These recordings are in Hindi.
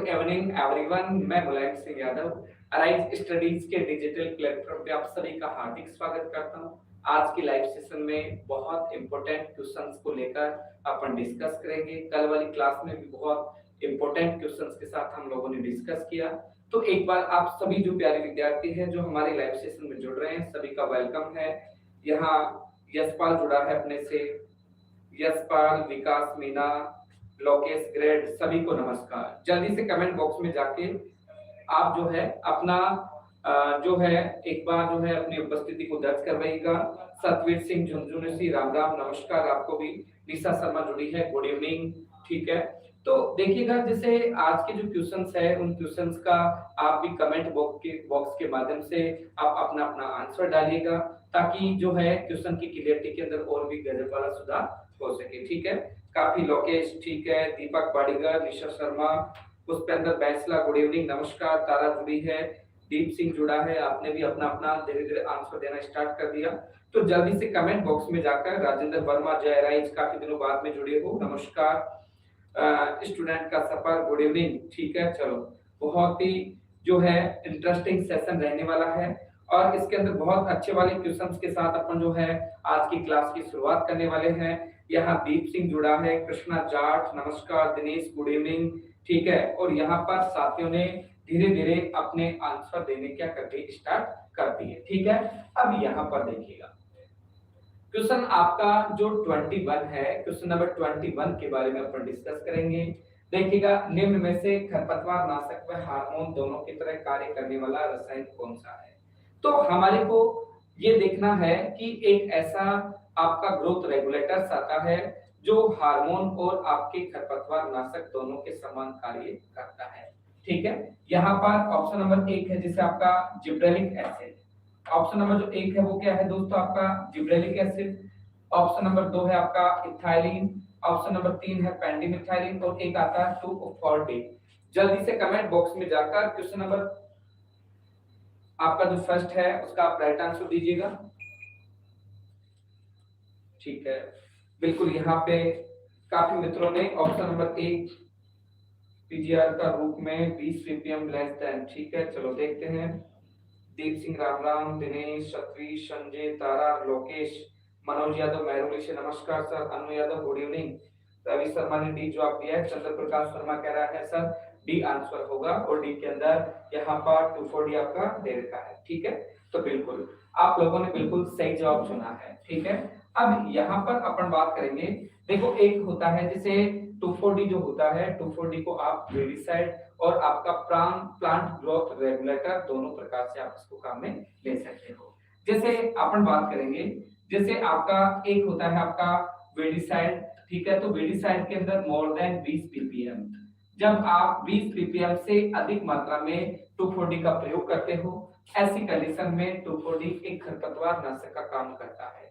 इवनिंग एवरीवन, मैं मुलायम सिंह यादव अराइज स्टडीज के डिजिटल प्लेटफॉर्म पे आप सभी का हार्दिक स्वागत करता हूं। आज की लाइव सेशन में बहुत इंपॉर्टेंट क्वेश्चंस को लेकर अपन डिस्कस करेंगे। कल वाली क्लास में भी बहुत इंपॉर्टेंट क्वेश्चंस के साथ हम लोगों ने डिस्कस किया। तो एक बार आप सभी जो प्यारे विद्यार्थी हैं जो हमारे लाइव सेशन में जुड़ रहे हैं, सभी का वेलकम है। यहाँ यशपाल जुड़ा है अपने से, यशपाल, विकास, मीना, लोकेश, ग्रेड, सभी को नमस्कार। जल्दी से कमेंट बॉक्स में जाके आप जो है अपना जो है एक बार जो है अपनी उपस्थिति को दर्ज करवाइएगा। सतवीर सिंह झुंझुनूसी, राम राम, नमस्कार आपको भी। निशा शर्मा जुड़ी है, गुड इवनिंग। ठीक है, तो देखिएगा जैसे आज के जो क्वेश्चंस है उन क्वेश्चंस का आप भी कमेंट बॉक्स के माध्यम से आप अपना अपना आंसर डालिएगा, ताकि जो है क्वेश्चन की क्लियरिटी के अंदर और भी गजब वाला सुधार हो सके। ठीक है, काफी लोकेश, ठीक है, दीपक पाड़ीगर, निशा शर्मा, पुष्पेंद्र बैसला, गुड इवनिंग, नमस्कार। तारा जुड़ी है, दीप सिंह जुड़ा है, आपने भी अपना अपना धीरे धीरे आंसर देना स्टार्ट कर दिया। तो जल्दी से कमेंट बॉक्स में जाकर राजेंद्र वर्मा, जय राइज, काफी दिनों बाद में जुड़े हो, नमस्कार। स्टूडेंट का सफर, गुड इवनिंग। ठीक है, चलो, बहुत ही जो है इंटरेस्टिंग सेशन रहने वाला है और इसके अंदर बहुत अच्छे वाले क्वेश्चंस के साथ अपन जो है आज की क्लास की शुरुआत करने वाले हैं। यहाँ दीप सिंह जुड़ा है, कृष्णा जाट, नमस्कार, दिनेश, गुड इवनिंग। ठीक है, और यहाँ पर साथियों ने धीरे धीरे अपने आंसर देने क्या करके स्टार्ट कर दिए। ठीक है, अब यहाँ पर देखिएगा क्वेश्चन आपका जो 21 है, क्वेश्चन नंबर 21 के बारे में अपन डिस्कस करेंगे। देखिएगा, निम्न में से खरपतवार नाशक व हार्मोन दोनों की तरह कार्य करने वाला रसायन कौन सा है। तो हमारे को ये देखना है कि एक ऐसा आपका ग्रोथ रेगुलेटर आता है जो हार्मोन और आपके खरपतवार नाशक दोनों के समान कार्य करता है। ठीक है, यहाँ पर ऑप्शन नंबर 1 है जिसे आपका जिब्रेलिक एसिड। ऑप्शन नंबर जो 1 है वो क्या है दोस्तों, आपका जिब्रेलिक एसिड। ऑप्शन नंबर 2 है आपका इथाइलिन। ऑप्शन नंबर 3 है पेंडिमिथाइलिन और एक आता है 2-4-D। जल्दी से कमेंट बॉक्स में जाकर क्वेश्चन नंबर आपका जो फर्स्ट है उसका आप राइट आंसर दीजिएगा। ठीक है, बिल्कुल, यहाँ पे काफी मित्रों ने ऑप्शन नंबर 1 पीजीआर का रूप में 20 ppm लेस देन। ठीक है, चलो देखते हैं। दीप सिंह, राम राम, दिनेश, सतवी, संजय, तारा, लोकेश, मनोज यादव, मैरोली से नमस्कार सर। अनु यादव, गुड इवनिंग। रवि शर्मा ने डी जवाब दिया है। चंद्र प्रकाश शर्मा कह रहा है सर डी आंसर होगा और डी के अंदर यहाँ पर 2,4-D आपका दे रखा है। ठीक है, तो बिल्कुल आप लोगों ने बिल्कुल सही जवाब चुना है। ठीक है, अब यहाँ पर अपन बात करेंगे। देखो, एक होता है जैसे 2,4-D जो होता है, 2,4-D को आप वेरिसाइड और आपका प्लांट ग्रोथ रेगुलेटर दोनों प्रकार से आप इसको काम में ले सकते हो। जैसे अपन बात करेंगे, जैसे आपका एक होता है आपका वेडिसाइड। ठीक है, तो वेडिसाइड के अंदर मोर देन 20 ppm, जब आप 20 ppm से अधिक मात्रा में 2,4-D का प्रयोग करते हो, ऐसी कंडीशन में 2,4-D एक खरपतवार नाशक का काम करता है।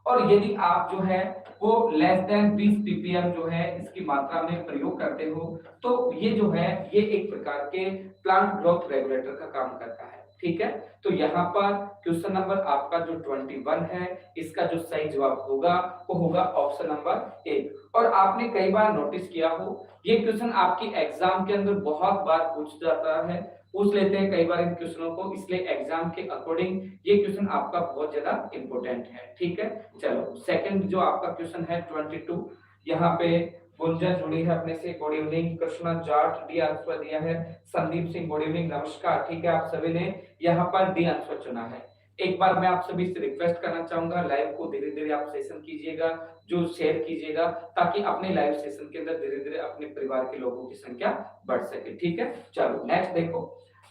और यदि आप जो है वो लेस देन 20 ppm जो है इसकी मात्रा में प्रयोग करते हो, तो ये जो है ये एक प्रकार के प्लांट ग्रोथ रेगुलेटर का काम करता है। ठीक है, तो यहाँ पर क्वेश्चन नंबर आपका जो 21 है इसका जो सही जवाब होगा वो होगा ऑप्शन नंबर 1। और आपने कई बार नोटिस किया हो, ये क्वेश्चन आपकी एग्जाम के अंदर बहुत बार पूछ जाता है, पूछ लेते हैं कई बार इन क्वेश्चनों को, इसलिए एग्जाम के अकॉर्डिंग ये क्वेश्चन आपका बहुत ज्यादा इंपॉर्टेंट है। ठीक है, चलो सेकंड जो आपका क्वेश्चन है 22, यहाँ पे गुंजन जुड़ी है अपने से, good evening. Krishna Jat D answer दिया है। संदीप सिंह, गुड इवनिंग, नमस्कार। ठीक है, आप सभी ने यहाँ पर डी आंसर चुना है। एक बार मैं आप सभी से रिक्वेस्ट करना चाहूंगा, लाइव को धीरे धीरे आप सेशन कीजिएगा, जो शेयर कीजिएगा, ताकि अपने लाइव सेशन के अंदर धीरे धीरे अपने परिवार के लोगों की संख्या बढ़ सके। ठीक है, चलो नेक्स्ट देखो,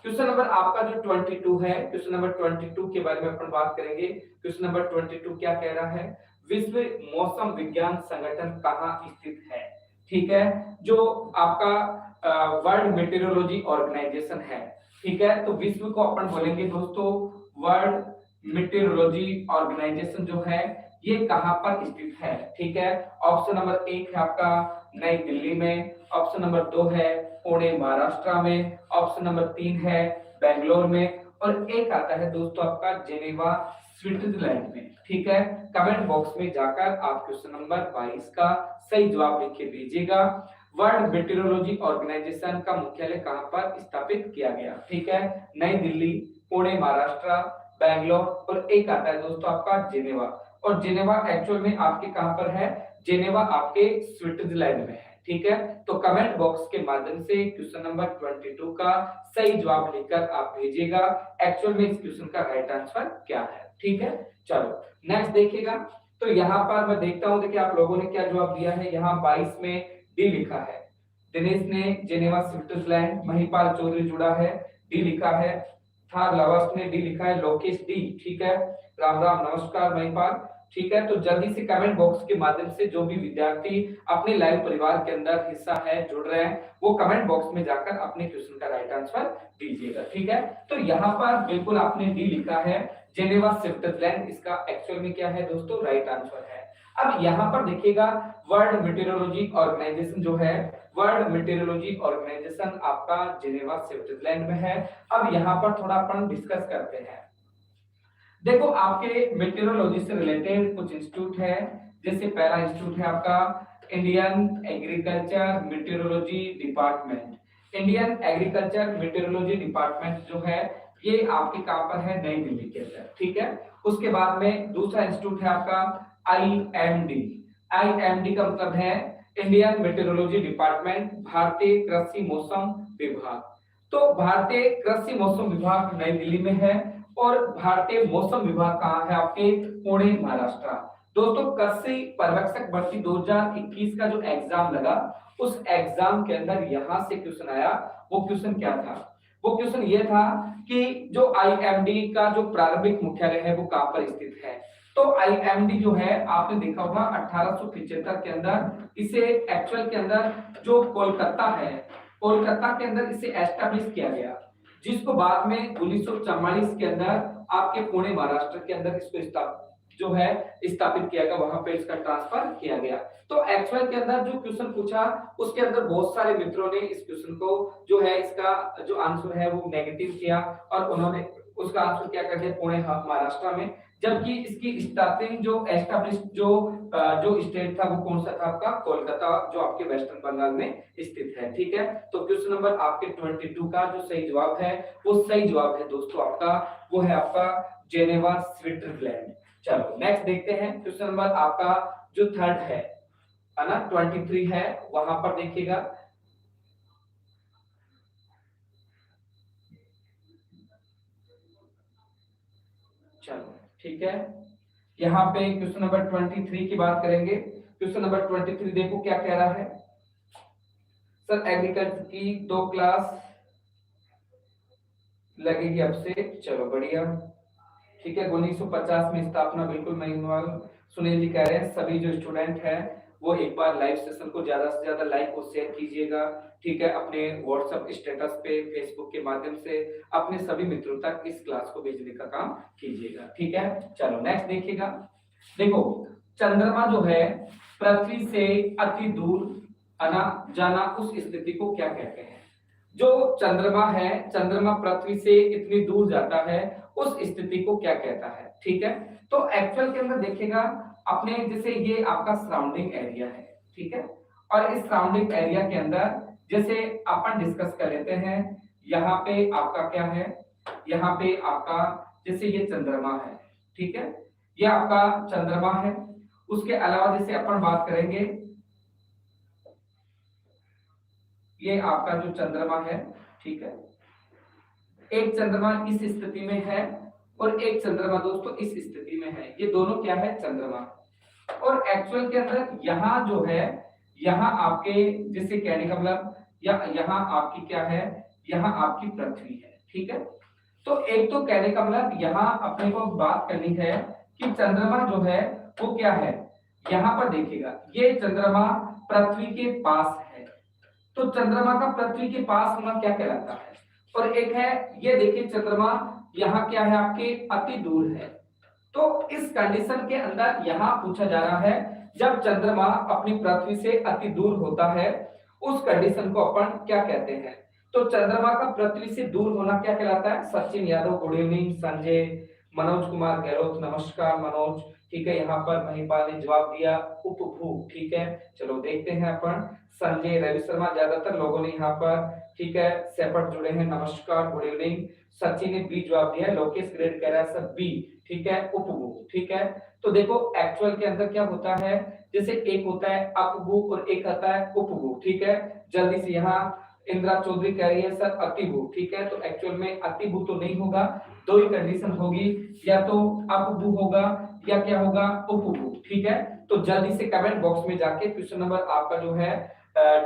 क्वेश्चन नंबर आपका जो 22 है, क्वेश्चन नंबर 22 के बारे में अपन बात करेंगे। क्वेश्चन नंबर 22 क्या कह रहा है, विश्व मौसम विज्ञान संगठन कहाँ स्थित है। ठीक है, जो आपका वर्ल्ड मेटेरोलॉजी ऑर्गेनाइजेशन है। ठीक है, तो विश्व को अपन बोलेंगे दोस्तों वर्ल्ड मेटेरोलॉजी ऑर्गेनाइजेशन जो है ये कहां पर स्थित है। ठीक है, ऑप्शन नंबर 1 है आपका नई दिल्ली में, ऑप्शन नंबर 2 है पुणे महाराष्ट्र में, ऑप्शन नंबर 3 है बेंगलोर में और एक आता है दोस्तों आपका जेनेवा स्विट्जरलैंड में। ठीक है, कमेंट बॉक्स में जाकर आप क्वेश्चन नंबर 22 का सही जवाब लिख के दीजिएगा। वर्ल्ड मेटीरियोलॉजी ऑर्गेनाइजेशन का मुख्यालय कहां पर स्थापित किया गया? ठीक है, नई दिल्ली, पुणे महाराष्ट्र, बैंगलोर, और एक आता है दोस्तों आपका जेनेवा। और जेनेवा एक्चुअल में आपके कहां पर है? जेनेवा आपके स्विट्जरलैंड में है। ठीक है, तो कमेंट बॉक्स के माध्यम से क्वेश्चन नंबर 22 का सही जवाब लिखकर आप भेजिएगा। एक्चुअल में इस क्वेश्चन का राइट आंसर क्या है? ठीक है, चलो नेक्स्ट देखिएगा। तो यहाँ पर मैं देखता हूँ, देखिए आप लोगों ने क्या जवाब दिया है। यहाँ 22 में डी लिखा है, दिनेश ने जेनेवा स्विट्जरलैंड, महिपाल चौधरी जुड़ा है, डी लिखा है। था लवस्ट ने डी लिखा है, लोकेश डी। ठीक है, राम राम नमस्कार महिपाल। ठीक है, तो जल्दी से कमेंट बॉक्स के माध्यम से जो भी विद्यार्थी अपने लाइव परिवार के अंदर हिस्सा है, जुड़ रहे हैं, वो कमेंट बॉक्स में जाकर अपने क्वेश्चन का राइट आंसर दीजिएगा। ठीक है, तो यहाँ पर बिल्कुल आपने डी लिखा है, जेनेवा स्विट्जरलैंड इसका एक्चुअल में क्या है दोस्तों? राइट आंसर है। अब यहाँ पर देखिएगा, वर्ल्ड मेटीरियोलॉजी ऑर्गेनाइजेशन जो है, वर्ल्ड मेटीरियोलॉजी ऑर्गेनाइजेशन आपका जेनेवा स्विट्जरलैंड में है। अब यहाँ पर थोड़ा अपन डिस्कस करते हैं। देखो आपके मेटीरियोलॉजी से रिलेटेड कुछ इंस्टीट्यूट है, जैसे पहला इंस्टीट्यूट है आपका Indian agriculture meteorology department. Indian agriculture meteorology department जो है, ये आपके कहां पर है? नई दिल्ली के अंदर। ठीक है, उसके बाद में दूसरा इंस्टीट्यूट है आपका आईएमडी। आईएमडी का मतलब है इंडियन मेटीरियोलॉजी डिपार्टमेंट, भारतीय कृषि मौसम विभाग। तो भारतीय कृषि मौसम विभाग नई दिल्ली में है, और भारतीय मौसम विभाग कहाँ है? आपके पुणे महाराष्ट्र। दोस्तों कृषि पर्यवेक्षक भर्ती 2021 का जो एग्जाम लगा, उस एग्जाम के अंदर यहां से क्वेश्चन आया। वो क्वेश्चन क्या था? वो क्वेश्चन ये था कि जो आईएमडी का जो प्रारंभिक मुख्यालय है वो कहां पर स्थित है? तो आईएमडी जो है, आपने देखा होगा 1875 के अंदर इसे एक्चुअल के अंदर जो कोलकाता है, कोलकाता के अंदर इसे एस्टैब्लिश किया गया, जिसको बाद में 1944 के अंदर आपके पुणे महाराष्ट्र के अंदर इसको जो है स्थापित किया गया, वहां पे इसका ट्रांसफर किया गया। तो एक्चुअल के अंदर जो क्वेश्चन पूछा, उसके अंदर बहुत सारे मित्रों ने इस क्वेश्चन को जो है, इसका जो आंसर है वो नेगेटिव किया, और उन्होंने उसका आंसर क्या कर दिया? पुणे महाराष्ट्र में। जबकि इसकी स्टार्टिंग जो एस्टैब्लिश जो स्टेट था वो कौन सा था? आपका कोलकाता, जो आपके वेस्टर्न बंगाल में स्थित है। ठीक है, तो क्वेश्चन नंबर आपके 22 का जो सही जवाब है, वो सही जवाब है दोस्तों आपका, वो है आपका जेनेवा स्विट्जरलैंड। चलो नेक्स्ट देखते हैं, क्वेश्चन नंबर आपका जो थर्ड है ना, 23 है, वहां पर देखिएगा। चलो ठीक है, यहाँ पे क्वेश्चन नंबर 23 की बात करेंगे। क्वेश्चन नंबर 23 देखो क्या कह रहा है। सर एग्रीकल्चर की 2 क्लास लगेगी अब से। चलो बढ़िया, ठीक है। 1950 में स्थापना, बिल्कुल मैं इन्वॉल्व। सुनील जी कह रहे हैं सभी जो स्टूडेंट हैं वो एक बार लाइव सेशन को ज्यादा से ज्यादा लाइक और शेयर कीजिएगा। ठीक है, अपने व्हाट्सएप स्टेटस पे, फेसबुक के माध्यम से अपने सभी मित्रों तक इस क्लास को भेजने का काम कीजिएगा। ठीक है, चलो नेक्स्ट देखिएगा। देखो चंद्रमा जो है पृथ्वी से अति दूर आना जाना, उस स्थिति को क्या कहते हैं? जो चंद्रमा है, चंद्रमा पृथ्वी से इतनी दूर जाता है, उस स्थिति को क्या कहता है? ठीक है, तो एक्चुअल के अंदर देखिएगा, अपने जैसे ये आपका सराउंडिंग एरिया है, ठीक है, और इस सराउंडिंग एरिया के अंदर जैसे अपन डिस्कस कर लेते हैं, यहाँ पे आपका क्या है, यहाँ पे आपका जैसे ये चंद्रमा है, ठीक है, ये आपका चंद्रमा है। उसके अलावा जैसे अपन बात करेंगे, ये आपका जो चंद्रमा है, ठीक है, एक चंद्रमा इस स्थिति में है और एक चंद्रमा दोस्तों इस स्थिति में है। ये दोनों क्या है? चंद्रमा। और एक्चुअल के अंदर यहाँ जो है, यहाँ आपके जैसे कहने का मतलब, या यहाँ आपकी क्या है, यहाँ आपकी पृथ्वी है। ठीक है, तो एक तो कहने का मतलब यहाँ अपने को बात करनी है कि चंद्रमा जो है वो क्या है। यहाँ पर देखिएगा, ये चंद्रमा पृथ्वी के पास है, तो चंद्रमा का पृथ्वी के पास होना क्या कहलाता है। और एक है ये देखिए, चंद्रमा यहाँ क्या है, आपके अति दूर है। तो इस कंडीशन के अंदर यहाँ पूछा जा रहा है, जब चंद्रमा अपनी पृथ्वी से अति दूर होता है, उस कंडीशन को अपन क्या कहते हैं? तो चंद्रमा का पृथ्वी से दूर होना क्या कहलाता है? सचिन यादव गुड इवनिंग, संजय मनोज कुमार गहलोत, नमस्कार मनोज। ठीक है, यहाँ पर महिपाल ने जवाब दिया उपभोग। ठीक है, चलो देखते हैं अपन। संजय, रवि शर्मा, ज्यादातर लोगों ने यहाँ पर ठीक है सेपट जुड़े हैं, नमस्कार, गुड इवनिंग। सचिन ने बी जवाब दिया है, लोकेश ग्रेड कह रहा है सर बी। ठीक है, उपभोग। ठीक है, तो देखो एक्चुअल के अंदर क्या होता है, जैसे एक होता है अपभोग और एक आता है उपभोग। ठीक है, जल्दी से यहाँ इंदिरा चौधरी कह रही है सर अतिभूत। ठीक है, तो एक्चुअल में अतिभूत तो नहीं होगा, दो ही कंडीशन होगी, या तो अपभूत होगा या क्या होगा उपभूत। ठीक है, तो जल्दी से कमेंट बॉक्स में जाके क्वेश्चन नंबर आपका जो है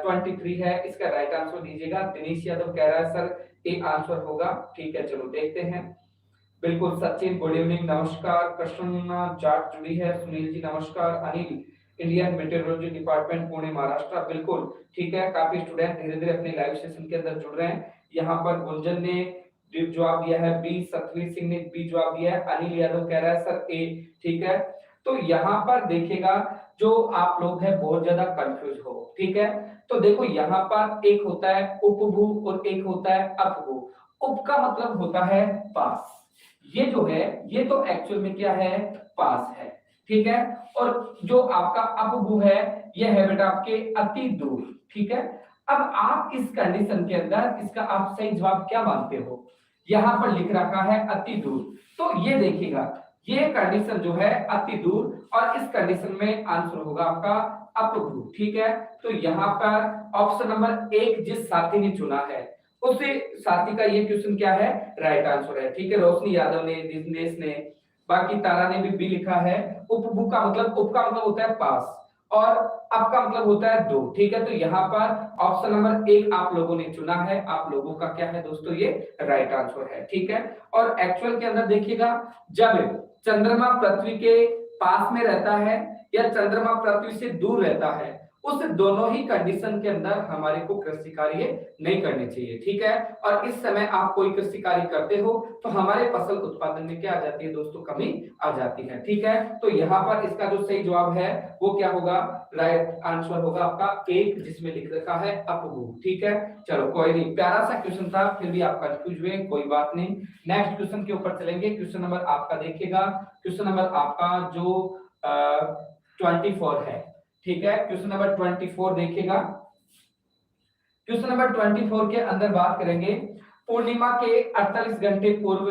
23 है, इसका राइट आंसर दीजिएगा। दिनेश यादव कह रहा है सर ए आंसर होगा। ठीक है, चलो देखते हैं। बिल्कुल सचिन, गुड इवनिंग, नमस्कार। कृष्णा जाट जुड़ी है, सुनील जी नमस्कार। Anil, Indian metrology department Pune Maharashtra, बिल्कुल ठीक है। काफी स्टूडेंट धीरे धीरे अपने लाइव सेशन के अंदर जुड़ रहे हैं। यहाँ पर गुंजन ने जवाब दिया है बी, सतवीर सिंह ने बी जवाब दिया है, अनिल यादव कह रहा है सर ए। ठीक है, तो यहाँ पर देखिएगा जो आप लोग हैं बहुत ज्यादा कंफ्यूज हो। ठीक है, तो देखो यहाँ पर एक होता है उपभू और एक होता है अपभू। उप का मतलब होता है पास, ये जो है ये तो एक्चुअल में क्या है, पास है। ठीक है, और जो आपका अपभू है ये है बेटा आपके अति दूर। ठीक है, अब आप इस कंडीशन के अंदर इसका आप सही जवाब क्या मानते हो, यहां पर लिख रखा है अति दूर, तो ये देखिएगा ये कंडीशन जो है अति दूर और इस कंडीशन में आंसर होगा आपका अपभू। ठीक है, तो यहाँ पर ऑप्शन नंबर 1 जिस साथी ने चुना है उसी साथी का ये क्वेश्चन क्या है, राइट आंसर है। ठीक है, रोशनी यादव ने, दिनेश ने, बाकी तारा ने भी बी लिखा है। उपभू का मतलब, उप का मतलब होता है पास और अप का मतलब होता है दूर। ठीक है, तो यहाँ पर ऑप्शन नंबर 1 आप लोगों ने चुना है, आप लोगों का क्या है दोस्तों, ये राइट आंसर है। ठीक है, और एक्चुअल के अंदर देखिएगा जब चंद्रमा पृथ्वी के पास में रहता है या चंद्रमा पृथ्वी से दूर रहता है, उस दोनों ही कंडीशन के अंदर हमारे को कृषि कार्य नहीं करने चाहिए। ठीक है, और इस समय आप कोई कृषि कार्य करते हो तो हमारे फसल उत्पादन में क्या आ जाती है दोस्तों, कमी आ जाती है। ठीक है, तो यहाँ पर इसका जो सही जवाब है वो क्या होगा, राइट आंसर होगा आपका 1 जिसमें लिख रखा है अपभू। ठीक है, चलो कोई नहीं, प्यारा सा क्वेश्चन था, फिर भी आप कंफ्यूज हुए, कोई बात नहीं। नेक्स्ट क्वेश्चन के ऊपर चलेंगे। क्वेश्चन नंबर आपका देखिएगा, क्वेश्चन नंबर आपका जो 24 है। ठीक है, क्वेश्चन नंबर 24 देखिएगा। क्वेश्चन नंबर 24 के अंदर बात करेंगे पूर्णिमा के 48 घंटे पूर्व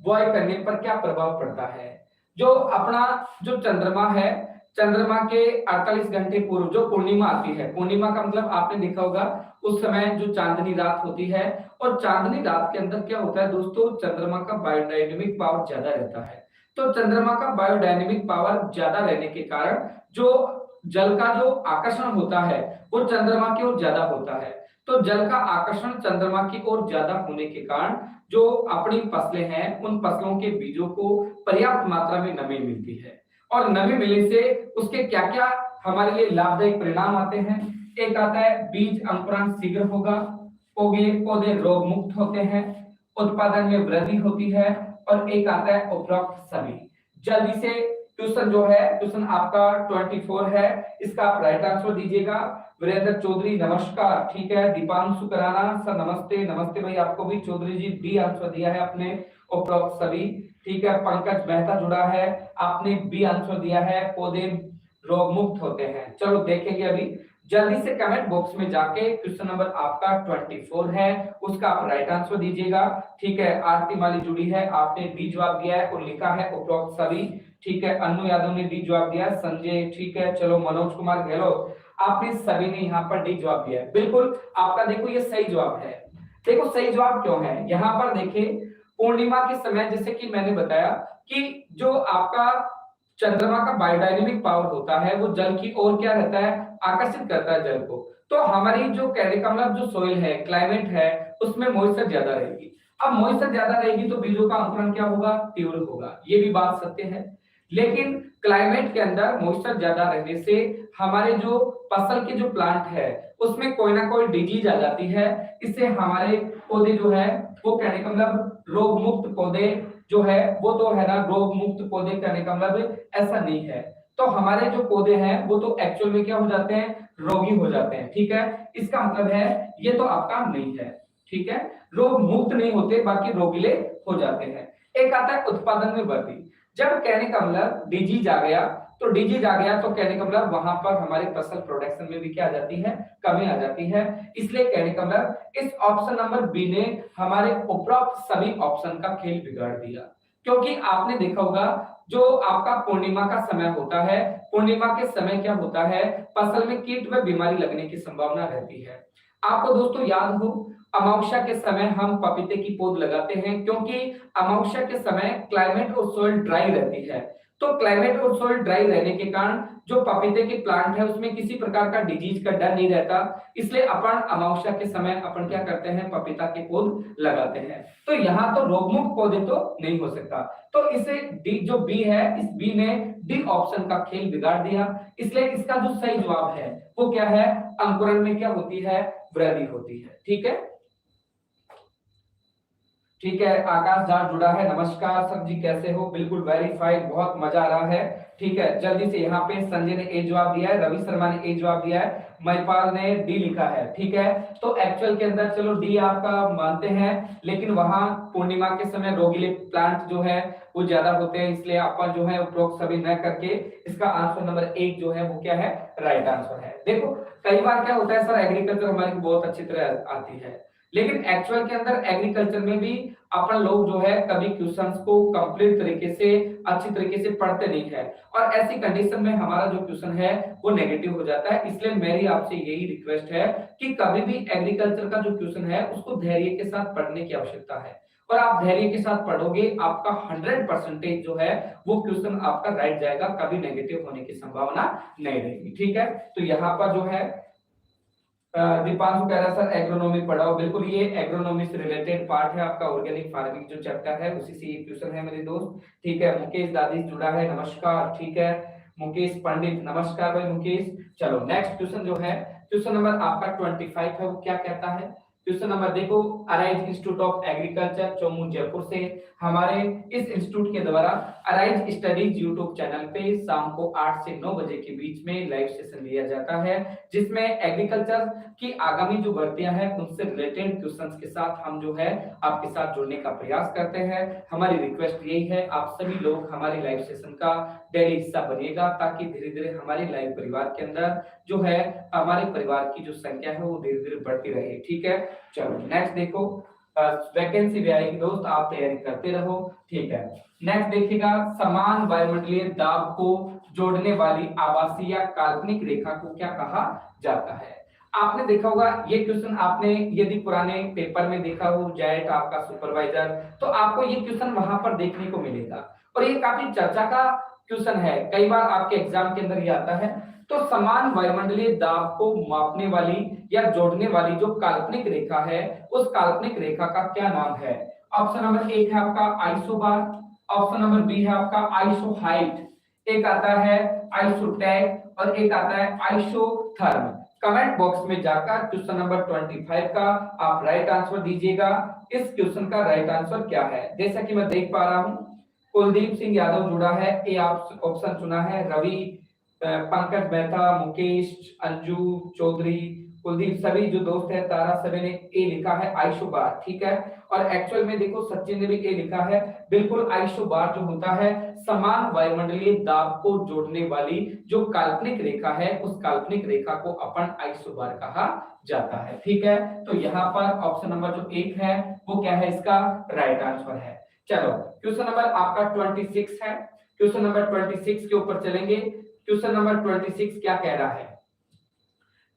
बुआई करने पर क्या प्रभाव पड़ता है। जो अपना जो चंद्रमा है, चंद्रमा के 48 घंटे पूर्व जो पूर्णिमा आती है, पूर्णिमा का मतलब आपने देखा होगा उस समय जो चांदनी रात होती है, और चांदनी रात के अंदर क्या होता है दोस्तों, चंद्रमा का बायोडायनेमिक पावर ज्यादा रहता है। तो चंद्रमा का बायोडायनेमिक पावर ज्यादा रहने के कारण जो जल का जो आकर्षण होता है वो चंद्रमा की ओर ज्यादा होता है। तो जल का आकर्षण चंद्रमा की ओर ज्यादा होने के कारण जो अपनी फसलें हैं उन फसलों के बीजों को पर्याप्त मात्रा में नमी मिलती है, और नमी मिलने से उसके क्या क्या हमारे लिए लाभदायक परिणाम आते हैं। एक आता है बीज अंकुरण शीघ्र होगा, पौधे रोग मुक्त होते हैं, उत्पादन में वृद्धि होती है, और एक आता है उपरोक्त सभी। जल्दी से क्वेश्चन जो है, क्वेश्चन आपका 24 है, इसका आप राइट आंसर दीजिएगा। वीरेंद्र चौधरी नमस्कार। ठीक है, दीपांशु कराना सर नमस्ते, नमस्ते भाई आपको भी। चौधरी जी बी आंसर दिया है आपने, उपरोक्त सभी। ठीक है, पंकज मेहता जुड़ा है, आपने बी आंसर दिया है, पौधे रोग मुक्त होते हैं। चलो देखेंगे अभी, जल्दी से कमेंट बॉक्स में जाके क्वेश्चन नंबर आपका 24 है, उसका आप राइट आंसर दीजिएगा। ठीक है, आरती माली जुड़ी है, आपने बी जवाब दिया है और लिखा है उपरोक्त सभी। ठीक है, अन्नू यादव ने डी जवाब दिया, संजय ठीक है, चलो मनोज कुमार गहलोत आपने सभी ने यहाँ पर डी जवाब दिया है। बिल्कुल आपका देखो ये सही जवाब है। देखो सही जवाब क्यों है, यहाँ पर देखिए पूर्णिमा के समय जैसे कि मैंने बताया कि जो आपका चंद्रमा का बायोडायनेमिक पावर होता है वो जल की ओर क्या रहता है, आकर्षित करता है जल को। तो हमारी जो कहने का मतलब जो सोइल है, क्लाइमेट है, उसमें मॉइस्चर ज्यादा रहेगी। अब मॉइस्चर ज्यादा रहेगी तो बीजों का अंकुरण क्या होगा, तीव्र होगा, ये भी बात सत्य है। लेकिन क्लाइमेट के अंदर मॉइस्चर ज्यादा रहने से हमारे जो फसल के जो प्लांट है उसमें कोई ना कोई डिजीज आ जाती है, इससे हमारे पौधे जो है वो कहने का मतलब रोग मुक्त पौधे जो है वो तो है ना, रोग मुक्त पौधे कहने का मतलब ऐसा नहीं है। तो हमारे जो पौधे हैं वो तो एक्चुअल में क्या हो जाते हैं, रोगी हो जाते हैं। ठीक है, इसका मतलब है ये तो आपका नहीं है। ठीक है, रोग मुक्त नहीं होते बाकी रोगीले हो जाते हैं। एक आता है उत्पादन में वृद्धि। जब कहने का मतलब डिजीज आ गया, तो डिजीज आ गया तो कहने का मतलब वहां पर हमारे फसल प्रोडक्शन में भी क्या आ जाती है, कमी आ जाती है। इसलिए कहने का मतलब इस ऑप्शन नंबर बी ने हमारे उपरोक्त सभी ऑप्शन का खेल बिगाड़ दिया। क्योंकि आपने देखा होगा जो आपका पूर्णिमा का समय होता है, पूर्णिमा के समय क्या होता है, फसल में कीट व बीमारी लगने की संभावना रहती है। आपको दोस्तों याद हो अमावस्या के समय हम पपीते की पौध लगाते हैं, क्योंकि अमावस्या के समय क्लाइमेट और सोइल ड्राई रहती है। तो क्लाइमेट और सोइल ड्राई रहने के कारण जो पपीते के प्लांट है उसमें किसी प्रकार का डिजीज का डर नहीं रहता, इसलिए अपन अमावस्या के समय अपन क्या करते हैं, पपीता के पौध लगाते हैं। तो यहाँ तो रोगमुक्त पौधे तो नहीं हो सकता, तो इसे डी जो बी है, इस बी ने डी ऑप्शन का खेल बिगाड़ दिया। इसलिए इसका जो सही जवाब है वो क्या है, अंकुरण में क्या होती है, वृद्धि होती है। ठीक है, ठीक है। आकाश जाट जुड़ा है, नमस्कार सर जी, कैसे हो? बिल्कुल वेरीफाइड, बहुत मजा आ रहा है। ठीक है, जल्दी से यहाँ पे संजय ने ए जवाब दिया है, रवि शर्मा ने ए जवाब दिया है, महिपाल ने डी लिखा है। ठीक है, तो एक्चुअल के अंदर चलो डी आपका मानते हैं, लेकिन वहां पूर्णिमा के समय रोगीले प्लांट जो है वो ज्यादा होते हैं, इसलिए अपन जो है उपरोक्त सभी न करके इसका आंसर नंबर 1 जो है वो क्या है, राइट आंसर है। देखो कई बार क्या होता है सर, एग्रीकल्चर हमारी बहुत अच्छी तरह आती है, लेकिन एक्चुअल के अंदर एग्रीकल्चर में भी अपन लोग जो है कभी क्वेश्चंस को कंप्लीट तरीके से अच्छी तरीके से पढ़ते नहीं है, और ऐसी कंडीशन में हमारा जो क्वेश्चन है वो नेगेटिव हो जाता है। इसलिए मेरी आपसे यही रिक्वेस्ट है कि कभी भी एग्रीकल्चर का जो क्वेश्चन है उसको धैर्य के साथ पढ़ने की आवश्यकता है, और आप धैर्य के साथ पढ़ोगे आपका 100% जो है वो क्वेश्चन आपका राइट जाएगा, कभी नेगेटिव होने की संभावना नहीं रहेगी। ठीक है, तो यहाँ पर जो है दीपांशु कह रहा सर एग्रोनॉमी पढ़ाओ, बिल्कुल ये एग्रोनॉमी से रिलेटेड पार्ट है आपका, ऑर्गेनिक फार्मिंग जो चैप्टर है उसी से ये क्वेश्चन है मेरे दोस्त। ठीक है, मुकेश दादी जुड़ा है, नमस्कार। ठीक है, मुकेश पंडित, नमस्कार भाई मुकेश। चलो नेक्स्ट क्वेश्चन जो है, क्वेश्चन नंबर आपका 25 है, वो क्या कहता है? क्वेश्चन नंबर देखो, arise institute of agriculture Chomu Jaipur से हमारे इस इंस्टीट्यूट के द्वारा अराइज स्टडीज यूट्यूब चैनल पे शाम को 8 से 9 बजे के बीच में लाइव सेशन लिया जाता है, जिसमें एग्रीकल्चर की आगामी जो भर्तियां हैं उनसे रिलेटेड क्वेश्चंस के साथ हम जो है आपके साथ जुड़ने का प्रयास करते हैं। हमारी रिक्वेस्ट यही है आप सभी लोग हमारे लाइव सेशन का डेली हिस्सा बनिएगा, ताकि धीरे धीरे हमारे लाइव परिवार के अंदर जो है हमारे परिवार की जो संख्या है वो धीरे धीरे बढ़ती रहे। ठीक है, चलो नेक्स्ट देखो, वैकेंसी भी आएगी दोस्त, आप तैयारी करते रहो। ठीक है, नेक्स्ट देखिएगा, समान वायुमंडलीय दाब को जोड़ने वाली आवासीय या काल्पनिक रेखा को क्या कहा जाता है? आपने देखा होगा ये क्वेश्चन, आपने यदि पुराने पेपर में देखा हो जेट आपका सुपरवाइजर, तो आपको ये क्वेश्चन वहां पर देखने को मिलेगा, और ये काफी चर्चा का क्वेश्चन है, कई बार आपके एग्जाम के अंदर ये आता है। तो समान वायुमंडलीय दाब को मापने वाली या जोड़ने वाली जो काल्पनिक रेखा है उस काल्पनिक रेखा का क्या नाम है? ऑप्शन नंबर 1 है आपका आइसोबार, ऑप्शन नंबर बी है आपका आइसोहाइट, एक आता है आइसोटैग और एक आता है आइसोथर्म। कमेंट बॉक्स में जाकर क्वेश्चन नंबर 25 का आप राइट आंसर दीजिएगा। इस क्वेश्चन का राइट आंसर क्या है? जैसा कि मैं देख पा रहा हूं कुलदीप सिंह यादव जुड़ा है, ए आप ऑप्शन चुना है, रवि, पंकज मेहता, मुकेश, अंजू चौधरी, कुलदीप, सभी जो दोस्त है तारा सभी ने ए लिखा है आइसोबार। ठीक है, और एक्चुअल में देखो सचिन ने भी ए लिखा है, बिल्कुल आइसोबार जो होता है समान वायुमंडलीय दाब को जोड़ने वाली जो काल्पनिक रेखा है उस काल्पनिक रेखा को अपन आइसोबार कहा जाता है। ठीक है, तो यहाँ पर ऑप्शन नंबर जो 1 है वो क्या है, इसका राइट आंसर है। चलो क्वेश्चन नंबर आपका 26 है, क्वेश्चन नंबर 26 के ऊपर चलेंगे। क्वेश्चन नंबर 26 क्या कह रहा है?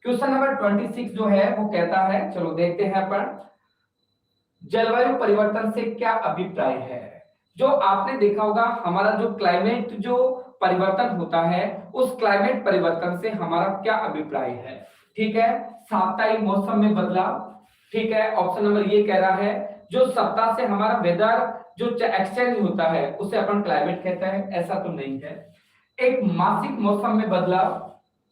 क्वेश्चन नंबर 26 जो है वो कहता है, चलो देखते हैं अपन, जलवायु परिवर्तन से क्या अभिप्राय है? जो आपने देखा होगा हमारा जो क्लाइमेट जो परिवर्तन होता है उस क्लाइमेट परिवर्तन से हमारा क्या अभिप्राय है? ठीक है, साप्ताहिक मौसम में बदलाव। ठीक है, ऑप्शन नंबर ये कह रहा है जो सप्ताह से हमारा वेदर जो एक्सचेंज होता है उसे अपन क्लाइमेट कहते हैं, ऐसा तो नहीं है। एक मासिक मौसम में बदलाव,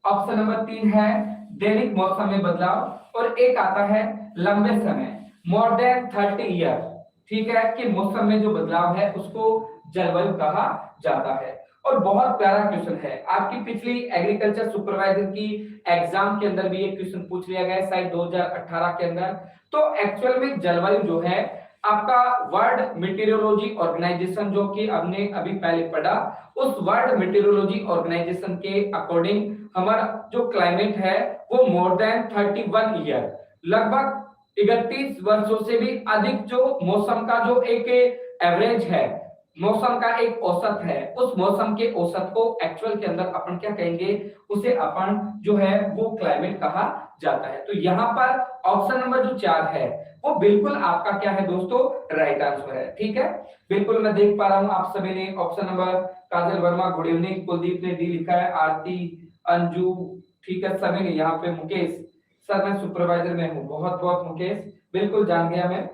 ऑप्शन नंबर 3 है दैनिक मौसम में बदलाव, और एक आता है लंबे समय, मोर देन 30 ईयर। ठीक है, कि मौसम में जो बदलाव है उसको जलवायु कहा जाता है। और बहुत प्यारा क्वेश्चन है, आपकी पिछली एग्रीकल्चर सुपरवाइजर की एग्जाम के अंदर भी ये क्वेश्चन पूछ लिया गया है शायद 2018 के अंदर। तो एक्चुअल में जलवायु जो है आपका वर्ल्ड मीटेरोलॉजी ऑर्गेनाइजेशन जो कि हमने अभी पहले पढ़ा, उस वर्ल्ड मीटेरोलॉजी ऑर्गेनाइजेशन के अकॉर्डिंग हमारा जो क्लाइमेट है वो मोर देन 31 ईयर, लगभग 31 वर्षों से भी अधिक जो मौसम का जो एक एवरेज है, मौसम का एक औसत है, उस मौसम के औसत को एक्चुअल के अंदर अपन क्या कहेंगे, उसे अपन जो है वो क्लाइमेट कहा जाता है। तो यहाँ पर ऑप्शन नंबर जो 4 है वो बिल्कुल आपका क्या है दोस्तों, राइट आंसर है। ठीक है, बिल्कुल मैं देख पा रहा हूँ आप सभी ने ऑप्शन नंबर, काजल वर्मा गुड इवनिंग, कुलदीप ने डी लिखा है, आरती, अंजू, ठीक है सभी ने, यहाँ पे मुकेश सर मैं सुपरवाइजर में हूँ, बहुत बहुत मुकेश, बिल्कुल जान गया मैं,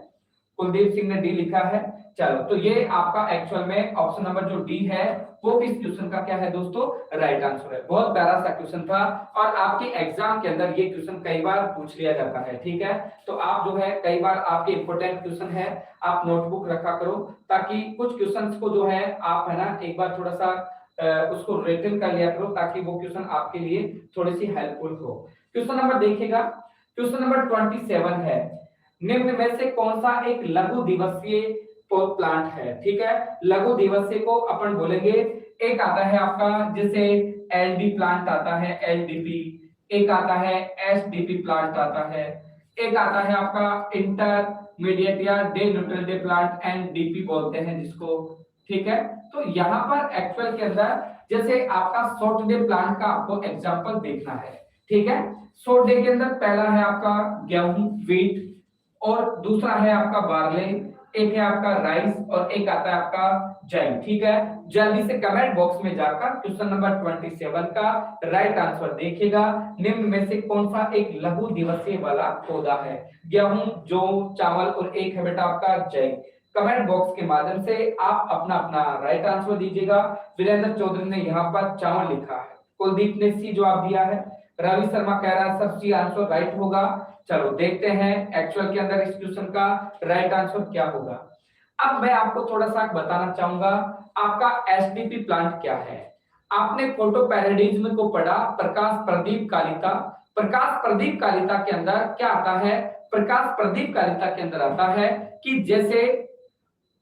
कुलदीप सिंह ने डी लिखा है। चलो तो ये आपका एक्चुअल में ऑप्शन नंबर जो डी है वो इस क्वेश्चन का क्या है दोस्तों, राइट आंसर है। बहुत प्यारा सा क्वेश्चन था और आपके एग्जाम के अंदर ये क्वेश्चन कई बार पूछ लिया जाता है। ठीक है, तो आप जो है कई बार आपके इंपोर्टेंट क्वेश्चन है, आप नोटबुक रखा करो ताकि कुछ क्वेश्चंस को जो है आप है ना एक बार थोड़ा सा उसको रिटन कर लिया करो ताकि वो क्वेश्चन आपके लिए थोड़ी सी हेल्पफुल हो। क्वेश्चन नंबर देखिएगा, क्वेश्चन नंबर 27 है, निम्न में से कौन सा एक लघु दिवसीय प्लांट है। ठीक है, लघु दिवसीय को अपन बोलेंगे, एक आता है आपका जैसे एलडी प्लांट आता है, एलडीपी, एक आता है एसडीपी प्लांट आता है, एक आता है आपका इंटरमीडिएट या day neutral day plant, NDP बोलते हैं जिसको। ठीक है, तो यहाँ पर एक्चुअल के अंदर जैसे आपका शॉर्ट डे प्लांट का आपको एग्जांपल देखना है। ठीक है, शॉर्ट डे के अंदर पहला है आपका गेहूं, व्हीट, और दूसरा है आपका बार्ले, एक है आपका राइस और एक आता है आपका जय। ठीक है, जल्दी से कमेंट बॉक्स में जाकर क्वेश्चन नंबर 27 का राइट आंसर देखिएगा, निम्न में से कौन सा एक लघु दिवसीय वाला पौधा है, गेहूं, जौ, चावल और एक है बेटा आपका जय। कमेंट बॉक्स के माध्यम से आप अपना अपना राइट आंसर दीजिएगा। वीरेंद्र चौधरी ने यहाँ पर चावल लिखा है, कुलदीप ने सी जवाब दिया है, रवि शर्मा कह रहा है सब सी आंसर राइट होगा। चलो देखते हैं एक्चुअल के अंदर इस क्वेश्चन का राइट आंसर क्या होगा। अब मैं आपको थोड़ा सा बताना चाहूंगा आपका एसडीपी प्लांट क्या है। आपने फोटो पैराडिज्म को पढ़ा, प्रकाश प्रदीप कालिता, प्रकाश प्रदीप कालिता के अंदर क्या आता है, प्रकाश प्रदीप कालिता के अंदर आता है कि जैसे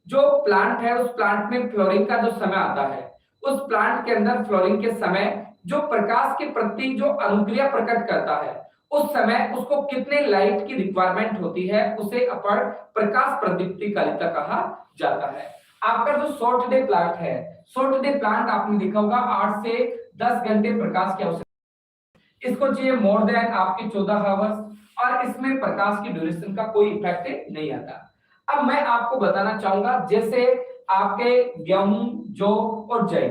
जो प्लांट है उस प्लांट में फ्लोरिंग का जो समय आता है, उस प्लांट के अंदर फ्लोरिंग के समय जो प्रकाश के प्रति जो अनुक्रिया प्रकट करता है उस समय उसको कितने लाइट की रिक्वायरमेंट होती है, उसे अपन प्रकाश प्रदीप्ति कालिता कहा जाता है। आपका जो शॉर्ट डे प्लांट है, शॉर्ट डे प्लांट आपने देखा होगा 8 से 10 घंटे प्रकाश की आवश्यकता, इसको चाहिए मोर देन आपके 14 आवर्स और इसमें प्रकाश की ड्यूरेशन का कोई इफेक्ट नहीं आता। अब मैं आपको बताना चाहूंगा जैसे आपके गेहूं, जौ और जय,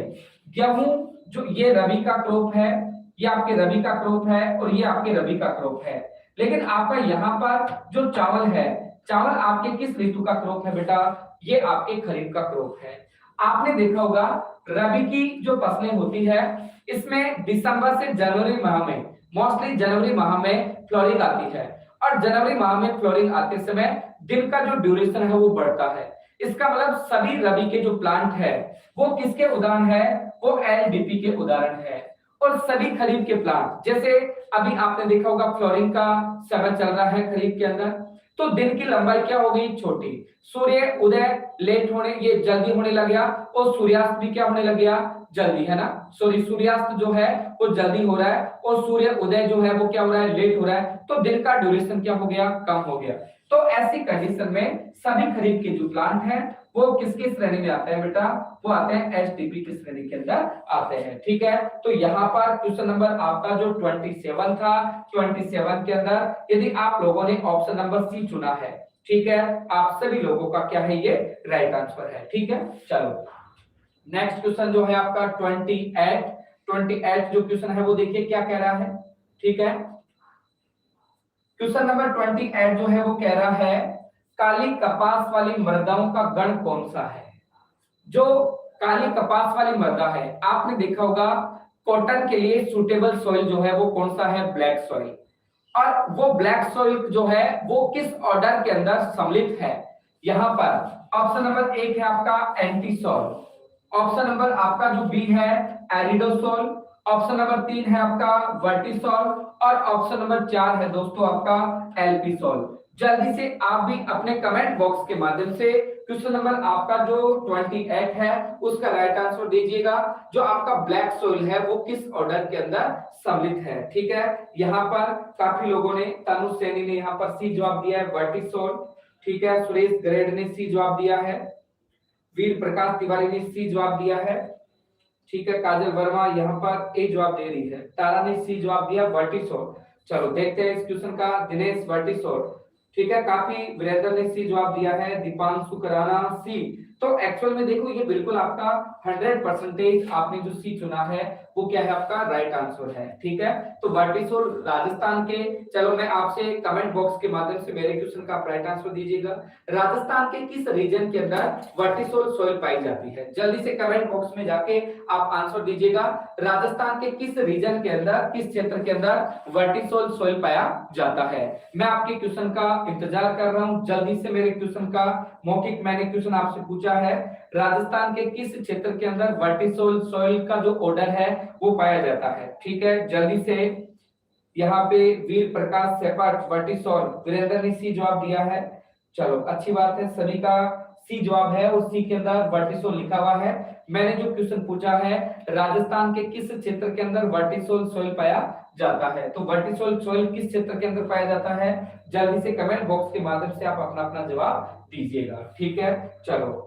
गेहूं जो ये रबी का क्रॉप है, ये आपके रबी का क्रॉप है और ये आपके रबी का क्रॉप है, लेकिन आपका यहाँ पर जो चावल है, चावल आपके किस ऋतु का क्रॉप है बेटा, ये आपके खरीफ का क्रॉप है। आपने देखा होगा रबी की जो फसलें होती है इसमें दिसंबर से जनवरी माह में, मोस्टली जनवरी माह में फ्लोरिंग आती है और जनवरी माह में फ्लोरिंग आते समय दिन का जो ड्यूरेशन है वो बढ़ता है। इसका मतलब सभी रबी के जो प्लांट है वो किसके उदाहरण है, वो एलडीपी के उदाहरण है। और सभी खरीफ के प्लांट जैसे अभी आपने देखा होगा फ्लोरिंग का समय चल रहा है खरीफ के अंदर, तो दिन की लंबाई क्या हो गई, छोटी, सूर्य उदय लेट होने, ये जल्दी होने लग गया और सूर्यास्त भी क्या होने लग गया, जल्दी, है ना, सॉरी सूर्यास्त जो है वो जल्दी हो रहा है और सूर्य उदय जो है वो क्या हो रहा है, लेट हो रहा है, तो दिन का ड्यूरेशन क्या हो गया, कम हो गया। तो ऐसी कंडीशन में सभी खरीफ के जो प्लांट हैं वो किसकी श्रेणी में आते हैं बेटा, वो आते हैं एसडीपी की श्रेणी के अंदर आते हैं। ठीक है, तो यहाँ पर क्वेश्चन नंबर आपका जो 27 था, 27 के अंदर यदि आप लोगों ने ऑप्शन नंबर सी चुना है, ठीक है, आप सभी लोगों का क्या है, ये राइट आंसर है। ठीक है, चलो नेक्स्ट क्वेश्चन जो है आपका 28 जो क्वेश्चन है वो देखिए क्या कह रहा है। ठीक है, क्वेश्चन नंबर 28 जो है वो कह रहा है काली कपास वाली मृदाओं का गण कौन सा है। जो काली कपास वाली मृदा है आपने देखा होगा कॉटन के लिए सुटेबल सॉइल जो है वो कौन सा है, ब्लैक सॉइल, और वो ब्लैक सॉइल जो है वो किस ऑर्डर के अंदर सम्मिलित है। यहाँ पर ऑप्शन नंबर 1 है आपका एंटीसॉल, ऑप्शन नंबर आपका जो बी है एरिडोसोल, ऑप्शन नंबर 3 है आपका वर्टिसोल और ऑप्शन नंबर 4 है दोस्तों आपका एल्पिसोल। जल्दी से आप भी अपने कमेंट बॉक्स के माध्यम से क्वेश्चन नंबर आपका जो 28 है उसका राइट आंसर दीजिएगा। जो आपका ब्लैक सोइल है वो किस ऑर्डर के अंदर सम्मिलित है, ठीक है। यहाँ पर काफी लोगों ने, तनु सैनी ने यहाँ पर सी जवाब दिया है, वर्टिसोल, ठीक है। सुरेश ग्रेड ने सी जवाब दिया है, वीर प्रकाश तिवारी ने सी जवाब दिया है, ठीक है। काजल वर्मा यहाँ पर ए जवाब दे रही है, तारा ने सी जवाब दिया वर्टिसोल। चलो देखते हैं इस क्वेश्चन का। दिनेश वर्टिसोल, ठीक है। काफी वीरेंद्र ने सी जवाब दिया है, दीपांशु कराना सी। तो एक्चुअल में देखो ये बिल्कुल आपका 100% आपने जो सी चुना है वो क्या है, आपका राइट आंसर है, ठीक है। तो वर्टिसोल राजस्थान के, चलो मैं आपसे कमेंट बॉक्स के माध्यम से मेरे क्वेश्चन का राइट आंसर दीजिएगा। राजस्थान के किस रीजन के अंदर वर्टिसोल सॉइल पाई जाती है? जल्दी से कमेंट बॉक्स में जाके आप आंसर दीजिएगा। राजस्थान के किस रीजन के अंदर, किस क्षेत्र के अंदर वर्टिसोल सॉइल पाया जाता है? मैं आपके क्वेश्चन का इंतजार कर रहा हूं। जल्दी से मेरे क्वेश्चन का मौखिक मैंने क्वेश्चन आपसे पूछा है, राजस्थान के किस क्षेत्र के अंदर वर्टिसोल सॉइल का जो ऑर्डर है वो पाया जाता है, ठीक है। जल्दी से यहाँ पे वीर प्रकाश सेपाट वर्टिसोल, वीरेंद्र ने सी जवाब दिया है। चलो अच्छी बात है, सभी का सी जवाब है और सी के अंदर वर्टिसोल लिखा हुआ है। मैंने जो क्वेश्चन पूछा है, राजस्थान के किस क्षेत्र के अंदर वर्टिसोल सॉइल पाया जाता है, तो वर्टिसोल सॉइल किस क्षेत्र के अंदर पाया जाता है? जल्दी से कमेंट बॉक्स के माध्यम से आप अपना अपना जवाब दीजिएगा, ठीक है। चलो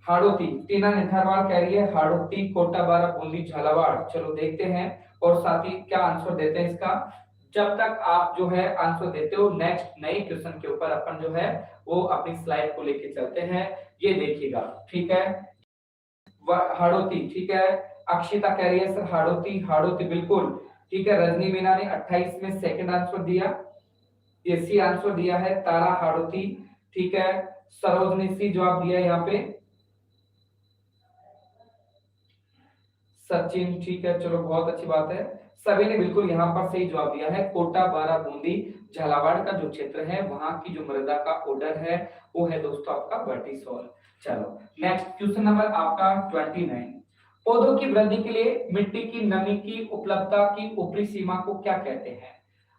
हाड़ौती, टीना निथारवाल कह रही है हाड़ौती, कोटा, बारा, बूंदी, झालावाड़। चलो देखते हैं और साथ ही क्या आंसर देते हैं इसका। जब तक आप जो है आंसर देते हो, नेक्स्ट नए क्वेश्चन के ऊपर अपन जो है वो अपनी स्लाइड को लेके चलते हैं। ये देखिएगा, ठीक है। हाड़ौती, ठीक है। अक्षिता कह रही है सर हाड़ौती, हाड़ौती बिल्कुल ठीक है। रजनी मीना ने 28 में सेकंड आंसर दिया, ये सी आंसर दिया है। तारा हाड़ौती, ठीक है। सरोज ने सी जवाब दिया यहाँ पे। सचिन, ठीक है, चलो बहुत अच्छी बात है। सभी ने बिल्कुल यहाँ पर सही जवाब दिया है। कोटा, बारा, बूंदी, झालावाड़ का जो क्षेत्र है वहां की जो मृदा का ऑर्डर है वो है दोस्तों आपका वर्टिसोल। चलो नेक्स्ट क्वेश्चन नंबर आपका 29। पौधों की वृद्धि के लिए मिट्टी की नमी की उपलब्धता की ऊपरी सीमा को क्या कहते हैं?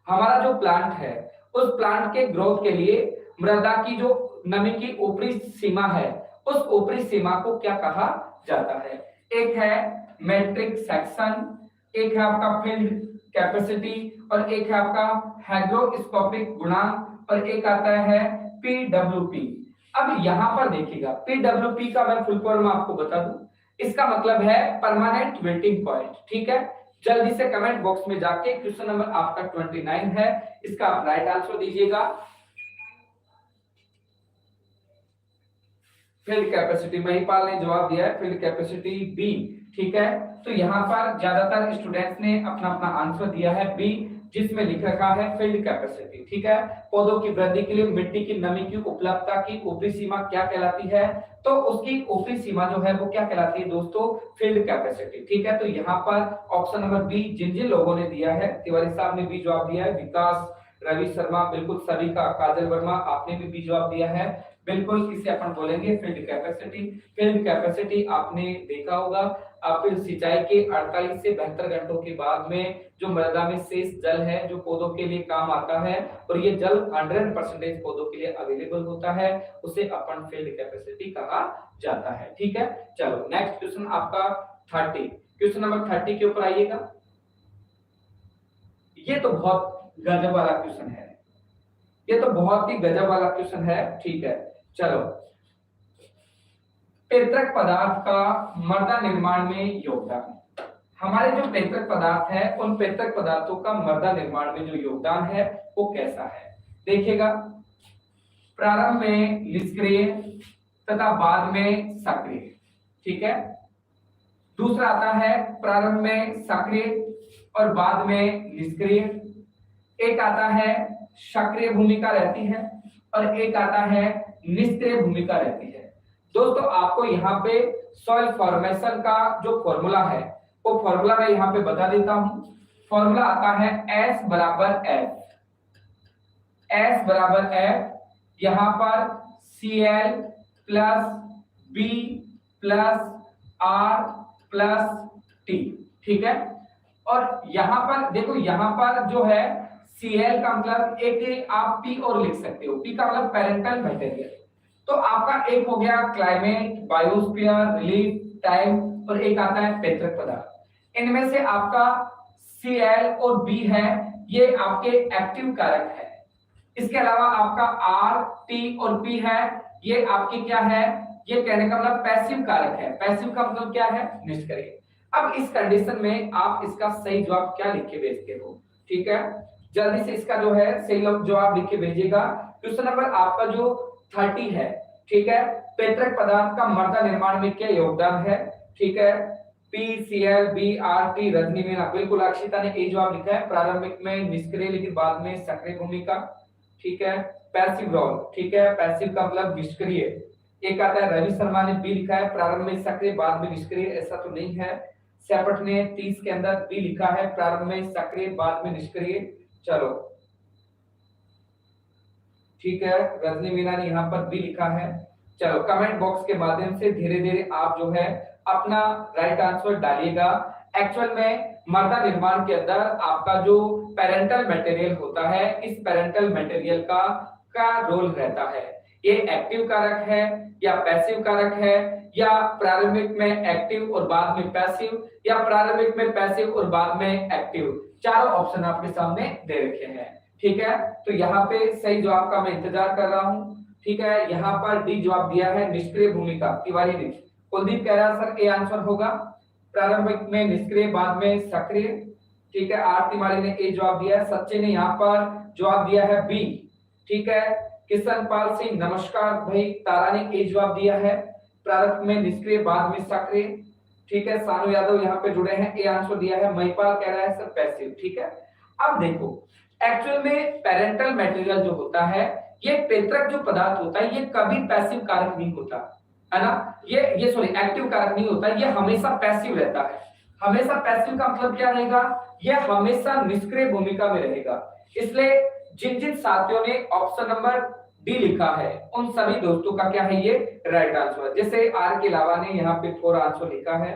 हमारा जो प्लांट है उस प्लांट के ग्रोथ के लिए मृदा की जो नमी की ऊपरी सीमा है उस ऊपरी सीमा को क्या कहा जाता है? एक है मेट्रिक सेक्शन, एक है आपका फील्ड कैपेसिटी और एक है आपका हाइग्रोस्कोपिक गुणांक और एक आता है पीडब्ल्यूपी। अब यहाँ पर देखिएगा, पीडब्ल्यूपी का मैं फुल फॉर्म आपको बता दूं, इसका मतलब है परमानेंट विल्टिंग पॉइंट, ठीक है। जल्दी से कमेंट बॉक्स में जाके क्वेश्चन नंबर आपका 29 है, इसका आप राइट आंसर दीजिएगा। फील्ड कैपेसिटी, महिपाल ने जवाब दिया है फील्ड कैपेसिटी बी, ठीक है। तो यहाँ पर ज्यादातर स्टूडेंट्स ने अपना अपना आंसर दिया है बी, जिसमें लिख रखा है फील्ड कैपेसिटी, ठीक है। पौधों की वृद्धि के लिए मिट्टी की नमी की उपलब्धता की ऊपरी सीमा क्या कहलाती है? तो उसकी ऊपरी सीमा जो है वो क्या कहलाती है दोस्तों? फील्ड कैपेसिटी, ठीक है। तो यहाँ पर ऑप्शन नंबर बी जिन जिन लोगों ने दिया है, तिवारी साहब ने बी जवाब दिया है, विकास, रवि शर्मा, बिल्कुल सभी का, काजल वर्मा आपने भी बी जवाब दिया है, बिल्कुल इसे अपन बोलेंगे फील्ड कैपेसिटी। फील्ड कैपेसिटी आपने देखा होगा, आप सिंचाई के 48 से 72 घंटों के बाद में जो मृदा में शेष जल है जो पौधों के लिए काम आता है और ये जल 100% पौधों के लिए अवेलेबल होता है, उसे अपन फील्ड कैपेसिटी कहा जाता है, ठीक है। चलो नेक्स्ट क्वेश्चन आपका 30, क्वेश्चन नंबर 30 के ऊपर आइएगा। ये तो बहुत गजब वाला क्वेश्चन है, ये तो बहुत ही गजब वाला क्वेश्चन है, ठीक है। चलो, पैतृक पदार्थ का मृदा निर्माण में योगदान। हमारे जो पैतृक पदार्थ है उन पैतृक पदार्थों का मृदा निर्माण में जो योगदान है वो कैसा है? देखिएगा, प्रारंभ में निष्क्रिय तथा बाद में सक्रिय, ठीक है। दूसरा आता है प्रारंभ में सक्रिय और बाद में निष्क्रिय। एक आता है सक्रिय भूमिका रहती है और एक आता है निष्क्रिय भूमिका रहती है। दोस्तों आपको यहाँ पे सॉइल फॉर्मेशन का जो फॉर्मूला है वो फॉर्मूला मैं यहाँ पे बता देता हूँ। फॉर्मूला आता है S बराबर F, S बराबर F, यहाँ पर Cl plus B plus R plus T, ठीक है। और यहाँ पर देखो, यहाँ पर जो है Cl का मतलब एक आप P और लिख सकते हो, P का मतलब पेरेंटल मटेरियल। तो आपका एक हो गया क्लाइमेट, बायोस्फीयर, रिलीफ टाइम, और एक आता है पैतृक पदार्थ। इनमें से आपका Cl और B है, ये आपके एक्टिव कारक है। इसके अलावा आपका R, T और P है, ये आपके क्या है, ये कहने का मतलब पैसिव कारक है। पैसिव का मतलब क्या है, निष्क्रिय। अब इस कंडीशन में आप इसका सही जवाब क्या लिख के भेजते हो, ठीक है, जल्दी से इसका जो है सही जवाब लिख के भेजिएगा। क्वेश्चन नंबर आपका जो 30 है, ठीक है, पैतृक पदार्थ का मृदा निर्माण में क्या योगदान है, ठीक है, PCl, BRT, रजनी मीना, बिल्कुल अक्षिता ने ए जवाब लिखा है। प्रारंभिक में निष्क्रिय लेकिन बाद में सक्रिय भूमिका, ठीक है। पैसिव रोल, ठीक है, पैसिव का मतलब निष्क्रिय। एक आता है रवि शर्मा ने बी लिखा है, प्रारंभ में सक्रिय बाद में निष्क्रिय, ऐसा तो नहीं है। सेपट ने 30 के अंदर बी लिखा है, प्रारंभ में सक्रिय बाद में निष्क्रिय। चलो ठीक है, रजनी मीना ने यहाँ पर बी लिखा है। चलो कमेंट बॉक्स के माध्यम से धीरे धीरे आप जो है अपना राइट आंसर डालिएगा। एक्चुअल में मृदा निर्माण के अंदर आपका जो पेरेंटल मटेरियल होता है, इस पेरेंटल मटेरियल का रोल रहता है। ये एक्टिव कारक है या पैसिव कारक है, या प्रारंभिक में एक्टिव और बाद में पैसिव, या प्रारंभिक में पैसिव और बाद में एक्टिव। चारों ऑप्शन आपके सामने दे रखे हैं, ठीक है। तो यहाँ पे सही जवाब का मैं इंतजार कर रहा हूँ, ठीक है। यहाँ पर डी जवाब दिया है, निष्क्रिय भूमिका, तिवारी ने। कुलदीप कह रहा है सर ए आंसर होगा, प्रारंभिक में निष्क्रिय बाद में सक्रिय, ठीक है। आर तिवारी ने ए जवाब दिया है। सच्चे ने यहाँ पर जवाब दिया है बी, ठीक है। किशन पाल सिंह नमस्कार भाई, तारा ने ए जवाब दिया है, प्रारंभ में निष्क्रिय बाद में सक्रिय, ठीक है। सानू यादव यहाँ पे जुड़े हैं, ए आंसर दिया है। महिपाल कह रहा है सर पैसिव, ठीक है। अब देखो एक्चुअल में पेरेंटल मटेरियल जो होता है, ये पैतृक जो पदार्थ होता है, ये कभी पैसिव कारक नहीं होता है ना, ये सॉरी एक्टिव कारक नहीं होता, ये हमेशा पैसिव रहता है। हमेशा पैसिव का मतलब क्या रहेगा, ये हमेशा निष्क्रिय भूमिका में रहेगा। इसलिए जिन जिन साथियों ने ऑप्शन नंबर डी लिखा है, उन सभी दोस्तों का क्या है, ये राइट आंसर। जैसे आर के अलावा ने यहाँ पे 4 आंसर लिखा है,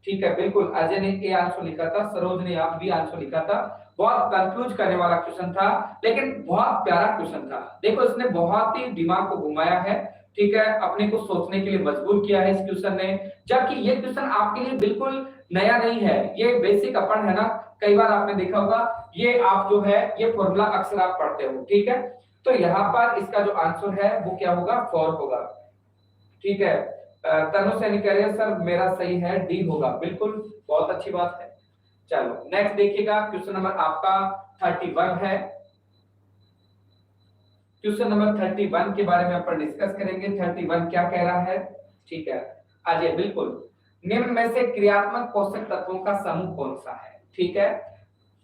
ठीक है, बिल्कुल। अजय ने ए आंसर लिखा था, सरोज ने यहाँ बी आंसर लिखा था। बहुत कंफ्यूज करने वाला क्वेश्चन था, लेकिन बहुत प्यारा क्वेश्चन था। देखो इसने बहुत ही दिमाग को घुमाया है, ठीक है, अपने को सोचने के लिए मजबूर किया है इस क्वेश्चन ने। जबकि ये क्वेश्चन आपके लिए बिल्कुल नया नहीं है, ये बेसिक अपन है ना, कई बार आपने देखा होगा, ये आप जो है ये फॉर्मूला अक्सर आप पढ़ते हो, ठीक है। तो यहाँ पर इसका जो आंसर है वो क्या होगा, 4 होगा, ठीक है। तनु सैनी कह रहे हैं सर मेरा सही है, डी होगा, बिल्कुल, बहुत अच्छी बात है। चलो नेक्स्ट देखिएगा, क्वेश्चन नंबर आपका 31 है। क्वेश्चन नंबर 31 के बारे में अपन डिस्कस करेंगे। 31 क्या कह रहा है, ठीक है। अजय बिल्कुल, निम्न में से क्रियात्मक पोषक तत्वों का समूह कौन सा है, ठीक है।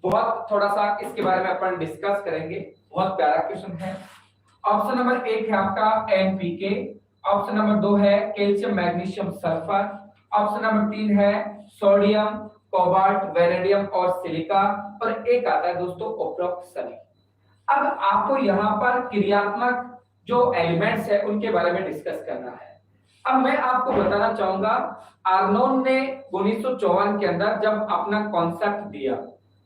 बहुत थोड़ा सा इसके बारे में अपन डिस्कस करेंगे, बहुत प्यारा क्वेश्चन है। ऑप्शन नंबर 1 है आपका एनपीके, ऑप्शन नंबर 2 है calcium magnesium sulphur, option number 3 है सोडियम कोबाल्ट वेनेडियम और सिलिका, और एक आता है दोस्तों उपरोक्त सभी। अब आपको यहाँ पर क्रियात्मक जो एलिमेंट्स है उनके बारे में डिस्कस करना है। अब मैं आपको बताना चाहूंगा, आर्नोन ने 1954 के अंदर जब अपना कॉन्सेप्ट दिया,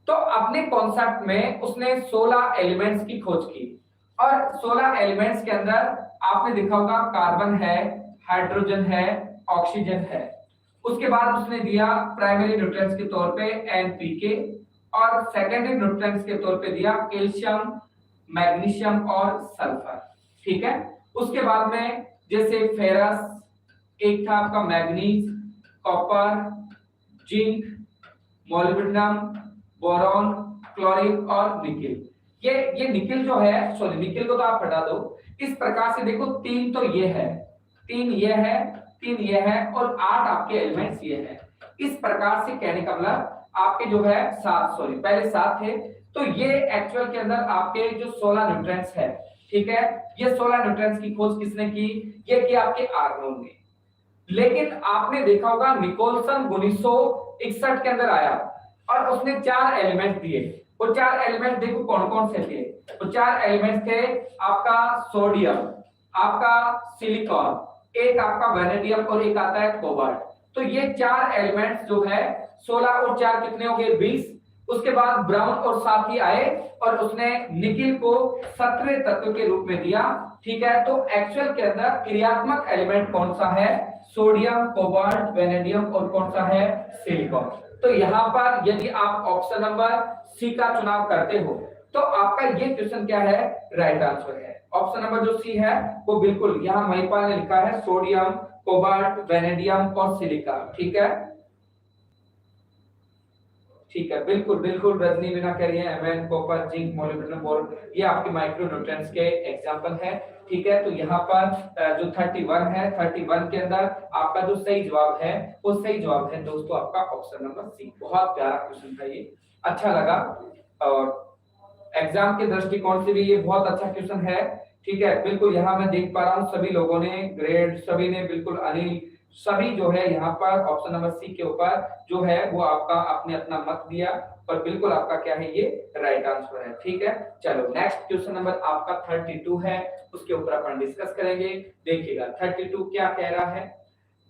तो अपने कॉन्सेप्ट में उसने 16 एलिमेंट्स की खोज की, और 16 एलिमेंट्स के अंदर आपने देखा होगा कार्बन है, हाइड्रोजन है, ऑक्सीजन है। उसके बाद उसने दिया प्राइमरी न्यूट्रिएंट्स के तौर पे एनपीके, और सेकेंडरी न्यूट्रिएंट्स के तौर पे दिया कैल्शियम मैग्नीशियम और सल्फर, ठीक है। उसके बाद में जैसे फेरस, एक था आपका manganese, copper, zinc, molybdenum, boron, chlorine और निकेल। ये निकेल जो है, सॉरी निकेल को तो आप हटा दो। इस प्रकार से देखो 3 तो ये है, 3 ये है, 3 ये है, और 8 आपके एलिमेंट्स ये है। इस प्रकार से कहने का मतलब आपके जो है 7, सॉरी पहले 7 थे, तो ये एक्चुअल के अंदर आपके जो 16 न्यूट्रिएंट्स है, ठीक है। ये 16 न्यूट्रिएंट्स की खोज किसने की, ये की आपके आर्नोन ने। लेकिन आपने देखा होगा निकोलसन 1961 के अंदर आया, और उसने 4 एलिमेंट दिए। वो 4 एलिमेंट देखो कौन कौन से थे। वो 4 एलिमेंट थे आपका सोडियम, आपका सिलिकॉन, एक आपका वेनेडियम, और एक आता है कोबाल्ट। तो ये 4 एलिमेंट्स जो है 16 और 4 कितने हो गए, 20। उसके बाद ब्राउन और साथी आए और उसने निकिल को 17वें तत्व के रूप में दिया, ठीक है। तो एक्चुअल के अंदर क्रियात्मक एलिमेंट कौन सा है, सोडियम, कोबाल्ट, वेनेडियम और कौन सा है, सिलिकॉन। तो यहाँ पर यदि आप ऑप्शन नंबर सी का चुनाव करते हो तो आपका ये क्वेश्चन क्या है, राइट आंसर है। ऑप्शन नंबर जो सी है वो बिल्कुल, यहाँ महिपाल ने लिखा है सोडियम, कोबाल्ट, वेनेडियम और सिलिका, ठीक है। ठीक है, बिल्कुल बिल्कुल रजनी बिना कह रही है MN, copper, zinc, molybdenum, boron, ये आपके माइक्रो न्यूट्रिएंट्स के एग्जांपल है, ठीक है। तो यहाँ पर जो 31 है, 31 के अंदर आपका जो सही जवाब है वो सही जवाब है दोस्तों आपका ऑप्शन नंबर सी। बहुत प्यारा क्वेश्चन था ये, अच्छा लगा और एग्जाम के दृष्टिकोण से भी ये बहुत अच्छा क्वेश्चन है, ठीक है। बिल्कुल यहाँ मैं देख पा रहा हूँ सभी लोगों ने ग्रेड, सभी ने बिल्कुल अनिल, सभी जो है यहाँ पर ऑप्शन नंबर सी के ऊपर जो है वो आपका आपने अपना मत दिया और बिल्कुल आपका क्या है, ये राइट आंसर है, ठीक है। चलो नेक्स्ट क्वेश्चन नंबर आपका 32 है, उसके ऊपर अपन डिस्कस करेंगे। देखिएगा 32 क्या कह रहा है,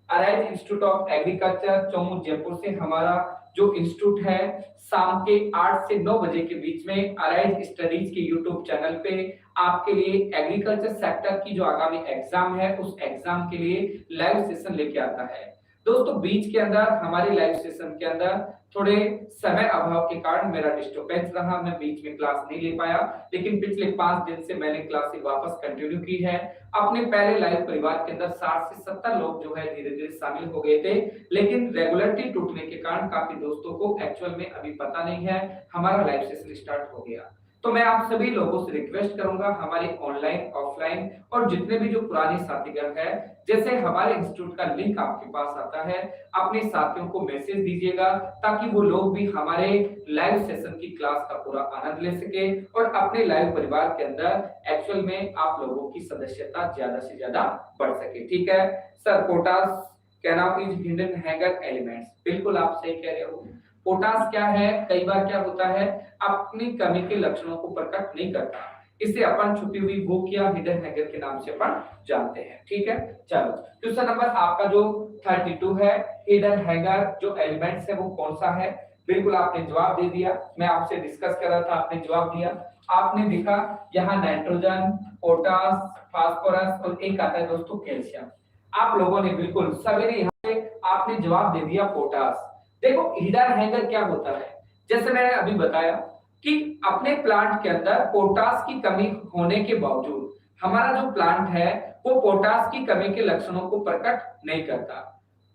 arise institute of agriculture Chomu Jaipur से हमारा जो इंस्टीट्यूट है शाम के 8 से 9 बजे के बीच में अराइज स्टडीज के यूट्यूब चैनल पे आपके लिए एग्रीकल्चर सेक्टर की जो आगामी एग्जाम है उस एग्जाम के लिए लाइव सेशन लेके आता है। दोस्तों बीच के अंदर हमारे लाइव सेशन के अंदर थोड़े समय अभाव के कारण मेरा डिस्टर्बेंस रहा, मैं बीच में क्लास नहीं ले पाया, लेकिन पिछले 5 दिन से मैंने क्लासेस वापस कंटिन्यू की है। अपने पहले लाइव परिवार के अंदर 60 से 70 लोग जो है धीरे धीरे शामिल हो गए थे, लेकिन रेगुलरिटी टूटने के कारण काफी दोस्तों को एक्चुअल में अभी पता नहीं है हमारा लाइव सेशन स्टार्ट हो गया। तो मैं आप सभी लोगों से रिक्वेस्ट करूंगा, हमारे ऑनलाइन ऑफलाइन और जितने भी जो पुराने साथीगण है, जैसे हमारे इंस्टीट्यूट का लिंक आपके पास आता है अपने साथियों को मैसेज दीजिएगा ताकि वो लोग भी हमारे लाइव सेशन की क्लास का पूरा आनंद ले सके और अपने लाइव परिवार के अंदर एक्चुअल में आप लोगों की सदस्यता ज्यादा से ज्यादा बढ़ सके, ठीक है। Sir potash can is hidden hugger elements, बिल्कुल आप सही कह रहे हो। पोटास क्या है, कई बार क्या होता है अपनी कमी के लक्षणों को प्रकट नहीं करता, इसे अपन छुपी हुई भूख या हिडन हैगर के नाम से अपन जानते हैं, ठीक है। चलो क्वेश्चन नंबर आपका जो 32 है, हिडन हैगर जो एलिमेंट्स है वो कौन सा है, बिल्कुल आपने जवाब दे दिया, मैं आपसे डिस्कस कर रहा था आपने जवाब दिया। आपने देखा यहाँ नाइट्रोजन, पोटास, फास्फोरस और एक आता है दोस्तों कैल्शियम। आप लोगों ने बिल्कुल सभी ने यहाँ पे आपने जवाब दे दिया पोटास। देखो हिडन हैगर क्या होता है, जैसे मैंने अभी बताया कि अपने प्लांट के अंदर पोटास की कमी होने के बावजूद हमारा जो प्लांट है वो पोटास की कमी के लक्षणों को प्रकट नहीं करता।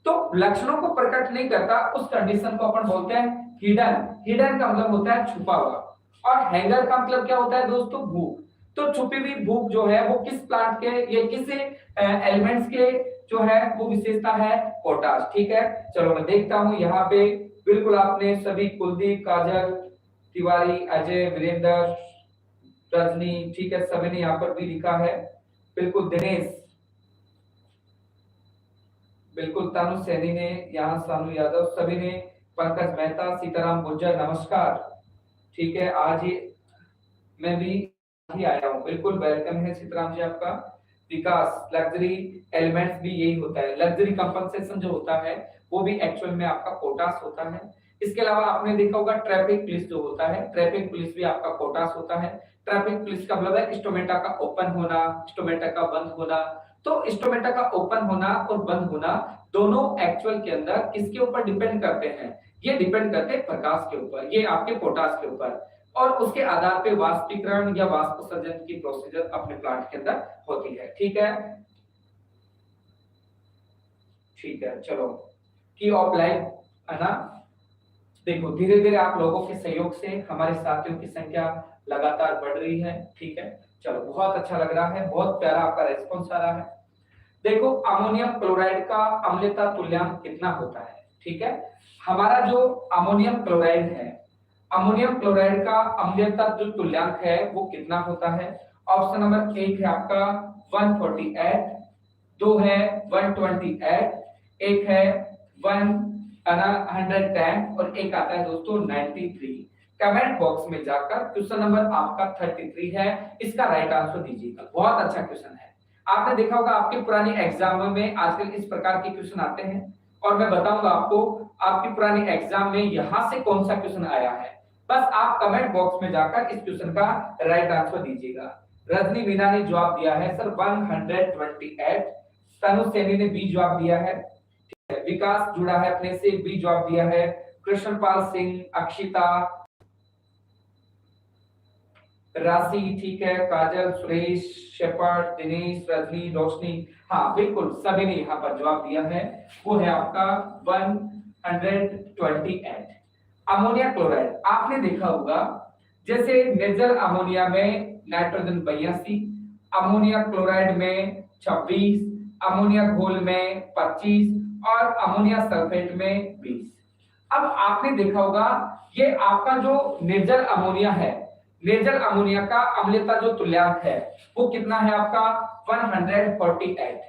तो लक्षणों को प्रकट नहीं करता उस कंडीशन को अपन बोलते हैं हिडन। हिडन का मतलब होता है छुपा हुआ और हैंगर का मतलब क्या होता है दोस्तों, भूख। तो छुपी हुई भूख जो है वो किस प्लांट के या किस एलिमेंट्स के जो है वो विशेषता है, पोटास, ठीक है। चलो मैं देखता हूं यहाँ पे बिल्कुल आपने सभी कुलदीप, काजल, तिवारी, अजय, वीरेंद्र, रजनी, ठीक है, सभी ने यहाँ पर भी लिखा है, बिल्कुल दिनेश, बिल्कुल तनु सैनी ने, यहाँ सानू यादव, सभी ने, पंकज मेहता, सीताराम गुर्जर, नमस्कार, ठीक है। आज ही मैं भी ही आया हूँ, बिल्कुल वेलकम है सीताराम जी आपका। विकास, लग्जरी एलिमेंट्स भी यही होता है, लग्जरी कंपनसेशन जो होता है वो भी एक्चुअल में आपका पोटास होता है। इसके अलावा आपने देखा होगा ट्रैफिक पुलिस जो होता है, ट्रैफिक पुलिस भी आपका पोटास होता है। ट्रैफिक पुलिस का मतलब है स्टोमेटा का ओपन होना, स्टोमेटा का बंद होना। तो स्टोमेटा का ओपन होना और बंद होना दोनों एक्चुअल के अंदर किसके ऊपर डिपेंड करते हैं, ये डिपेंड करते हैं प्रकाश के ऊपर, ये आपके पोटास के ऊपर, और उसके आधार पे वाष्पीकरण या वाष्पोत्सर्जन की प्रोसीजर अपने प्लांट के अंदर होती है, ठीक है। ठीक है, चलो की ऑफ लाइफ है ना। देखो धीरे धीरे आप लोगों के सहयोग से हमारे साथियों की संख्या लगातार बढ़ रही है, ठीक है। चलो बहुत अच्छा लग रहा है, बहुत प्यारा आपका रेस्पॉन्स आ रहा है। देखो अमोनियम क्लोराइड का अम्लता तुल्यांक कितना होता है, ठीक है। हमारा जो अमोनियम क्लोराइड है, अमोनियम क्लोराइड का अम्लता जो तुल्यांक है वो कितना होता है। ऑप्शन नंबर 1 है आपका 148, 2 है 128, एक है 110 और एक आता है दोस्तों 93। कमेंट बॉक्स में जाकर क्वेश्चन नंबर आपका 33 है, इसका राइट आंसर दीजिएगा। बहुत अच्छा क्वेश्चन है, आपने देखा होगा आपके पुरानी एग्जाम में आजकल इस प्रकार के क्वेश्चन आते हैं और मैं बताऊंगा आपको आपकी पुरानी एग्जाम में यहां से कौन सा क्वेश्चन आया है। बस आप कमेंट बॉक्स में जाकर इस क्वेश्चन का राइट आंसर दीजिएगा। रजनी मीना ने जवाब दिया है सर 128, तनु सैनी ने बी जवाब दिया है, विकास जुड़ा है अपने से, बी जवाब दिया है, कृष्णपाल सिंह, अक्षिता, राशि, ठीक है, काजल, सुरेश, शेफर्ड, दिनेश, रजनी, रोशनी, हाँ बिल्कुल सभी ने यहाँ पर जवाब दिया है, वो है आपका 128। अमोनिया क्लोराइड आपने देखा होगा, जैसे निर्जल अमोनिया में नाइट्रोजन 82, अमोनिया क्लोराइड में 26, अमोनिया घोल में 25 और अमोनिया सल्फेट में 20। अब आपने देखा होगा ये आपका जो निर्जल अमोनिया है, निर्जल अमोनिया का अम्लता जो तुल्यांक है वो कितना है आपका 148,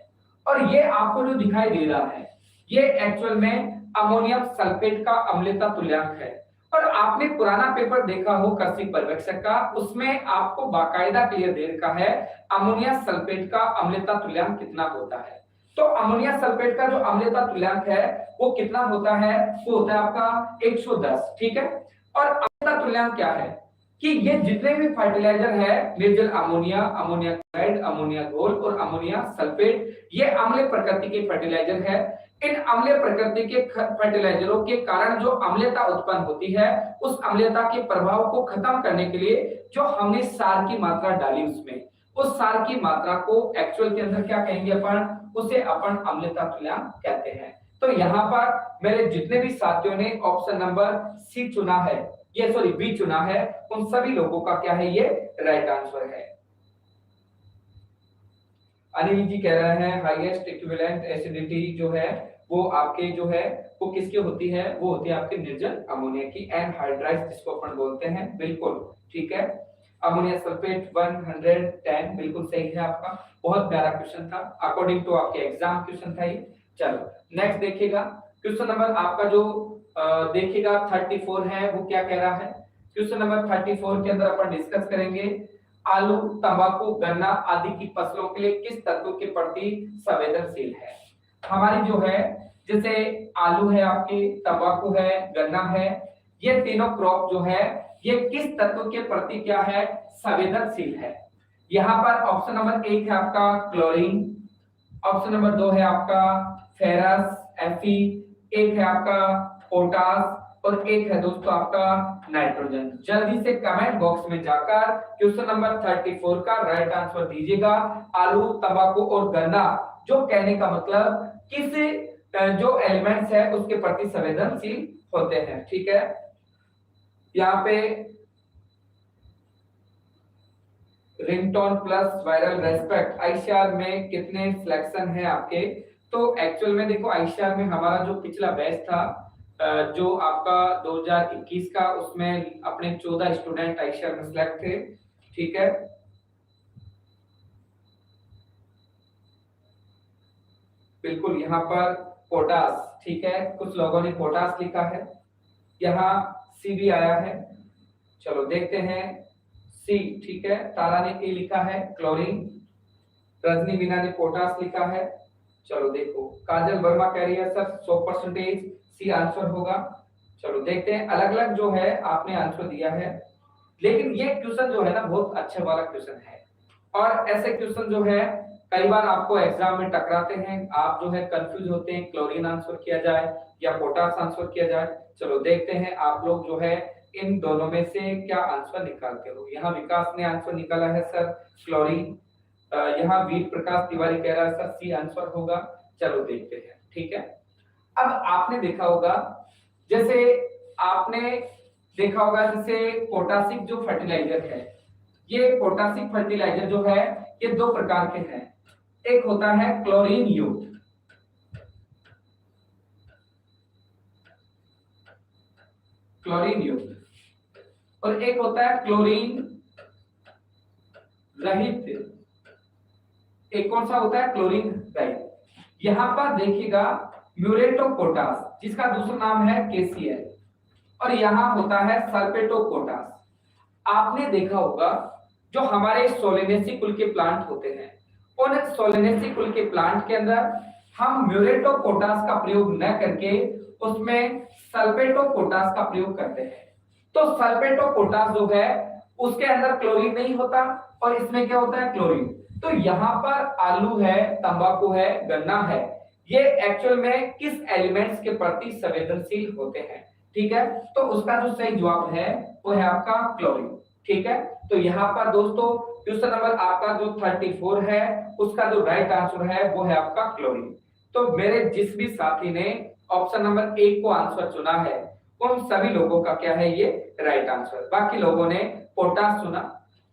और ये आपको जो दिखाई दे रहा है ये एक्चुअल में अमोनियम सल्फेट का अम्लता तुल्यांक है। और आपने पुराना पेपर देखा हो कृषि पर्यवेक्षक का, उसमें आपको बाकायदा क्लियर दे रखा है अमोनिया सल्फेट का अम्लता तुल्यांक कितना होता है। तो अमोनिया सल्फेट का जो अम्लता तुल्यांक है वो कितना होता है, वो होता है आपका 110, ठीक है। और अम्लता तुल्यांक क्या है कि ये जितने भी फर्टिलाइजर है, निर्जल अमोनिया, अमोनिया क्लोराइड, अमोनिया घोल और अमोनिया सल्फेट, ये अम्लीय प्रकृति के फर्टिलाइजर है। इन अम्लीय प्रकृति के फर्टिलाइजरों के कारण जो अम्लता उत्पन्न होती है, उस अम्लता के प्रभाव को खत्म करने के लिए जो हमने सार की मात्रा डाली उसमें, उस सार की मात्रा को एक्चुअल के अंदर क्या कहेंगे अपन, उसे अपन अम्लता तुल्यांक कहते हैं। तो यहाँ पर मेरे जितने भी साथियों ने ऑप्शन नंबर सी चुना है, ये सॉरी बी चुना है, उन सभी लोगों का क्या है, ये राइट आंसर है। अनिल जी कह रहे हैं हाईएस्ट इक्विवेलेंट एसिडिटी जो है वो आपके जो है वो किसकी होती है, वो होती है आपके निर्जल अमोनिया की, एनहाइड्राइज जिसको अपन बोलते हैं, बिल्कुल ठीक है। अमोनिया सल्फेट 110 बिल्कुल सही है आपका, बहुत प्यारा क्वेश्चन था, अकॉर्डिंग टू आपके एग्जाम क्वेश्चन था ये। चलो नेक्स्ट देखिएगा, क्वेश्चन नंबर आपका जो देखिएगा 34 है, वो क्या कह रहा है। क्वेश्चन नंबर 34 के अंदर अपन डिस्कस करेंगे आलू, तंबाकू, गन्ना आदि की फसलों के लिए किस तत्व के प्रति संवेदनशील है। हमारी जो है जैसे आलू है आपके, तंबाकू है, गन्ना है, ये तीनों क्रॉप जो है ये किस तत्व के प्रति क्या है, संवेदनशील है। यहाँ पर ऑप्शन नंबर 1 है आपका क्लोरीन, ऑप्शन नंबर 2 है आपका फेरस Fe, एक है आपका पोटास और एक है दोस्तों आपका नाइट्रोजन। जल्दी से कमेंट बॉक्स में जाकर क्वेश्चन नंबर 34 का राइट आंसर दीजिएगा। आलू, तंबाकू और गन्ना जो कहने का मतलब किस जो एलिमेंट्स है उसके प्रति संवेदनशील होते हैं, ठीक है। यहाँ पे ringtone plus viral respect ICR में कितने सिलेक्शन है आपके, तो एक्चुअल में देखो आईसीआर में हमारा जो पिछला बैच था जो आपका 2021 का, उसमें अपने 14 स्टूडेंट आईसीआर में सिलेक्ट थे, ठीक है। बिल्कुल यहाँ पर पोटास, ठीक है, कुछ लोगों ने पोटास लिखा है, यहाँ सी भी आया है। चलो देखते हैं सी, ठीक है, तारा ने ए लिखा है क्लोरीन, रजनी मीना ने पोटास लिखा है। चलो देखो काजल वर्मा कह रही है सर 100% सी आंसर होगा। चलो देखते हैं, अलग अलग जो है आपने आंसर दिया है, लेकिन ये क्वेश्चन जो है ना बहुत अच्छा वाला क्वेश्चन है, और ऐसे क्वेश्चन जो है कई बार आपको एग्जाम में टकराते हैं, आप जो है कंफ्यूज होते हैं क्लोरीन आंसर किया जाए या पोटास आंसर किया जाए। चलो देखते हैं आप लोग जो है इन दोनों में से क्या आंसर निकालते हो। यहाँ विकास ने आंसर निकाला है सर क्लोरीन, यहाँ वीर प्रकाश तिवारी कह रहा है सर सी आंसर होगा। चलो देखते हैं, ठीक है। अब आपने देखा होगा, जैसे आपने देखा होगा जैसे पोटासिक जो फर्टिलाइजर है, ये पोटासिक फर्टिलाइजर जो है ये दो प्रकार के हैं, एक होता है क्लोरीन युक्त, क्लोरीन युक्त, और एक होता है क्लोरीन रहित। एक कौन सा होता है, क्लोरीन रहित। यहां पर देखिएगा म्यूरेट ऑफ पोटास, जिसका दूसरा नाम है KCl, और यहां होता है सल्फेट ऑफ पोटास। आपने देखा होगा जो हमारे सोलेनेसी कुल के प्लांट होते हैं, उन सोलेनेसी कुल के प्लांट के अंदर हम म्यूरेट ऑफ पोटास का प्रयोग न करके उसमें सल्फेट ऑफ पोटास का प्रयोग करते हैं। तो सल्फेट ऑफ पोटाश जो है उसके अंदर क्लोरीन नहीं होता और इसमें क्या होता है, क्लोरीन। तो यहाँ पर आलू है, तंबाकू है, गन्ना है, ये एक्चुअल में किस एलिमेंट्स के प्रति संवेदनशील होते हैं? ठीक है, तो उसका जो सही जवाब है वो है आपका क्लोरीन। ठीक है, तो यहाँ पर दोस्तों क्वेश्चन नंबर आपका जो 34 है उसका जो राइट आंसर है वो है आपका क्लोरीन। तो मेरे जिस भी साथी ने ऑप्शन नंबर 1 को आंसर चुना है उन सभी लोगों का क्या है ये राइट आंसर। बाकी लोगों ने पोटाश चुना।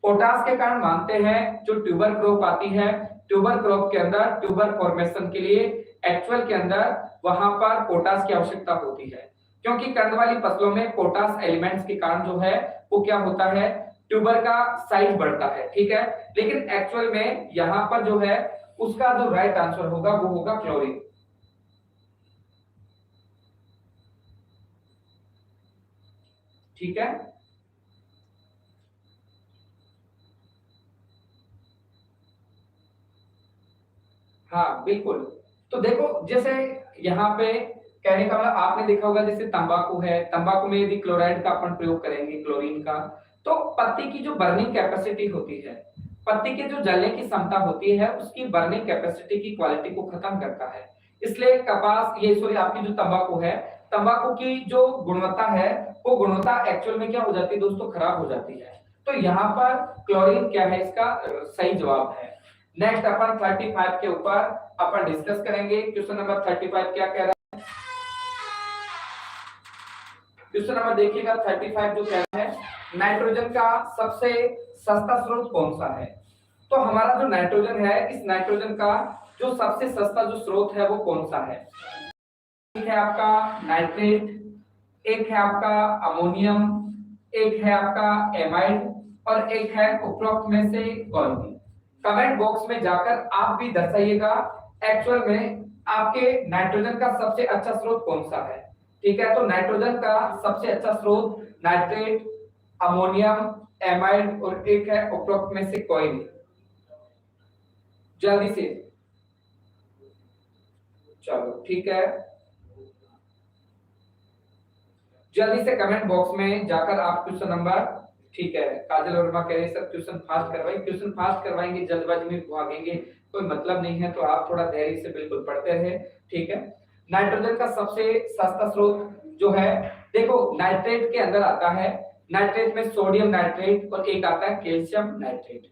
पोटाश के कारण मानते हैं जो ट्यूबर क्रॉप आती है, ट्यूबर क्रॉप के अंदर ट्यूबर फॉर्मेशन के लिए एक्चुअल के अंदर वहां पर पोटाश की आवश्यकता होती है, क्योंकि कंद वाली फसलों में पोटाश एलिमेंट्स के कारण जो है वो क्या होता है, ट्यूबर का साइज बढ़ता है। ठीक है, लेकिन एक्चुअल में यहाँ पर जो है उसका जो राइट आंसर होगा वो होगा क्लोरीन। ठीक है, हाँ बिल्कुल। तो देखो जैसे यहाँ पे कहने का मतलब आपने देखा होगा जैसे तंबाकू है, तंबाकू में यदि क्लोराइड का अपन प्रयोग करेंगे, क्लोरीन का, तो पत्ती की जो बर्निंग कैपेसिटी होती है, पत्ती की जो जलने की क्षमता होती है उसकी बर्निंग कैपेसिटी की क्वालिटी को खत्म करता है। इसलिए कपास ये सॉरी आपकी जो तंबाकू है, तंबाकू की जो गुणवत्ता है वो गुणवत्ता एक्चुअल में क्या हो जाती है दोस्तों, खराब हो जाती है। तो यहाँ पर क्लोरीन क्या है इसका सही जवाब है। नेक्स्ट अपन 35 के ऊपर अपन डिस्कस करेंगे। क्वेश्चन नंबर 35 क्या कह रहा है, क्वेश्चन नंबर देखिएगा 35 जो कह रहा है नाइट्रोजन का सबसे सस्ता स्रोत कौन सा है? तो हमारा जो नाइट्रोजन है, इस नाइट्रोजन का जो सबसे सस्ता जो स्रोत है वो कौन सा है? एक है आपका नाइट्रेट, एक है आपका अमोनियम, एक है आपका एमाइड और एक है उपरोक्त में से कौन सी? कमेंट बॉक्स में जाकर आप भी दर्शाइएगा एक्चुअल में आपके नाइट्रोजन का सबसे अच्छा स्रोत कौन सा है। ठीक है, तो नाइट्रोजन का सबसे अच्छा स्रोत नाइट्रेट, अमोनियम, एमाइड और एक है उपरोक्त में से कोई नहीं। जल्दी से चलो ठीक है, जल्दी से कमेंट बॉक्स में जाकर आप क्वेश्चन नंबर, ठीक है काजल वर्मा कह रहे सर क्वेश्चन फास्ट करवाइए, क्वेश्चन फास्ट करवाएंगे जल्दबाजी में भागेंगे कोई मतलब नहीं है, तो आप थोड़ा धैर्य से बिल्कुल पढ़ते रहे। ठीक है, नाइट्रोजन का सबसे सस्ता स्रोत जो है, देखो नाइट्रेट के अंदर आता है, नाइट्रेट में सोडियम नाइट्रेट और एक आता है कैल्शियम नाइट्रेट।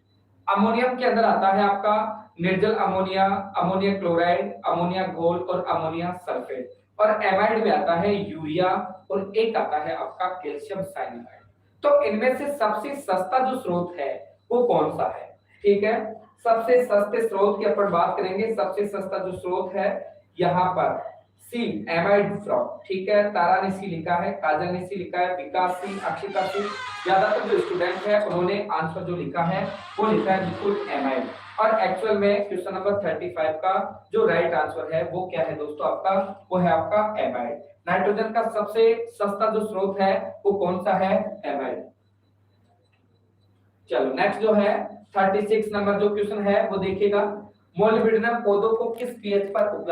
अमोनियम के अंदर आता है आपका निर्जल अमोनिया, अमोनिया क्लोराइड, अमोनिया घोल और अमोनिया सल्फेट। और एमाइड में आता है यूरिया और एक आता है आपका कैल्शियम साइनाइड। तो इनमें से सबसे सस्ता जो स्रोत है वो कौन सा है? ठीक है, सबसे सस्ते स्रोत की अपन बात करेंगे। सबसे सस्ता जो स्रोत है यहाँ पर सी, एमाइड फ्रॉम। ठीक है, तारा ने सी लिखा है, काजल ने सी लिखा है, विकास सी, अक्षिता सी, ज्यादातर जो स्टूडेंट है उन्होंने आंसर जो लिखा है वो लिखा है बिल्कुल एमाइड। और एक्चुअल में क्वेश्चन नंबर 35 का जो राइट आंसर है वो क्या है दोस्तों आपका, वो है आपका एमाइड। नाइट्रोजन का सबसे सस्ता जो स्रोत है वो कौन सा है? एमाइड। चलो नेक्स्ट जो है 36 नंबर जो क्वेश्चन है वो देखिएगा, मोलिब्डेनम पौधों को किस पीएच पर उपलब्ध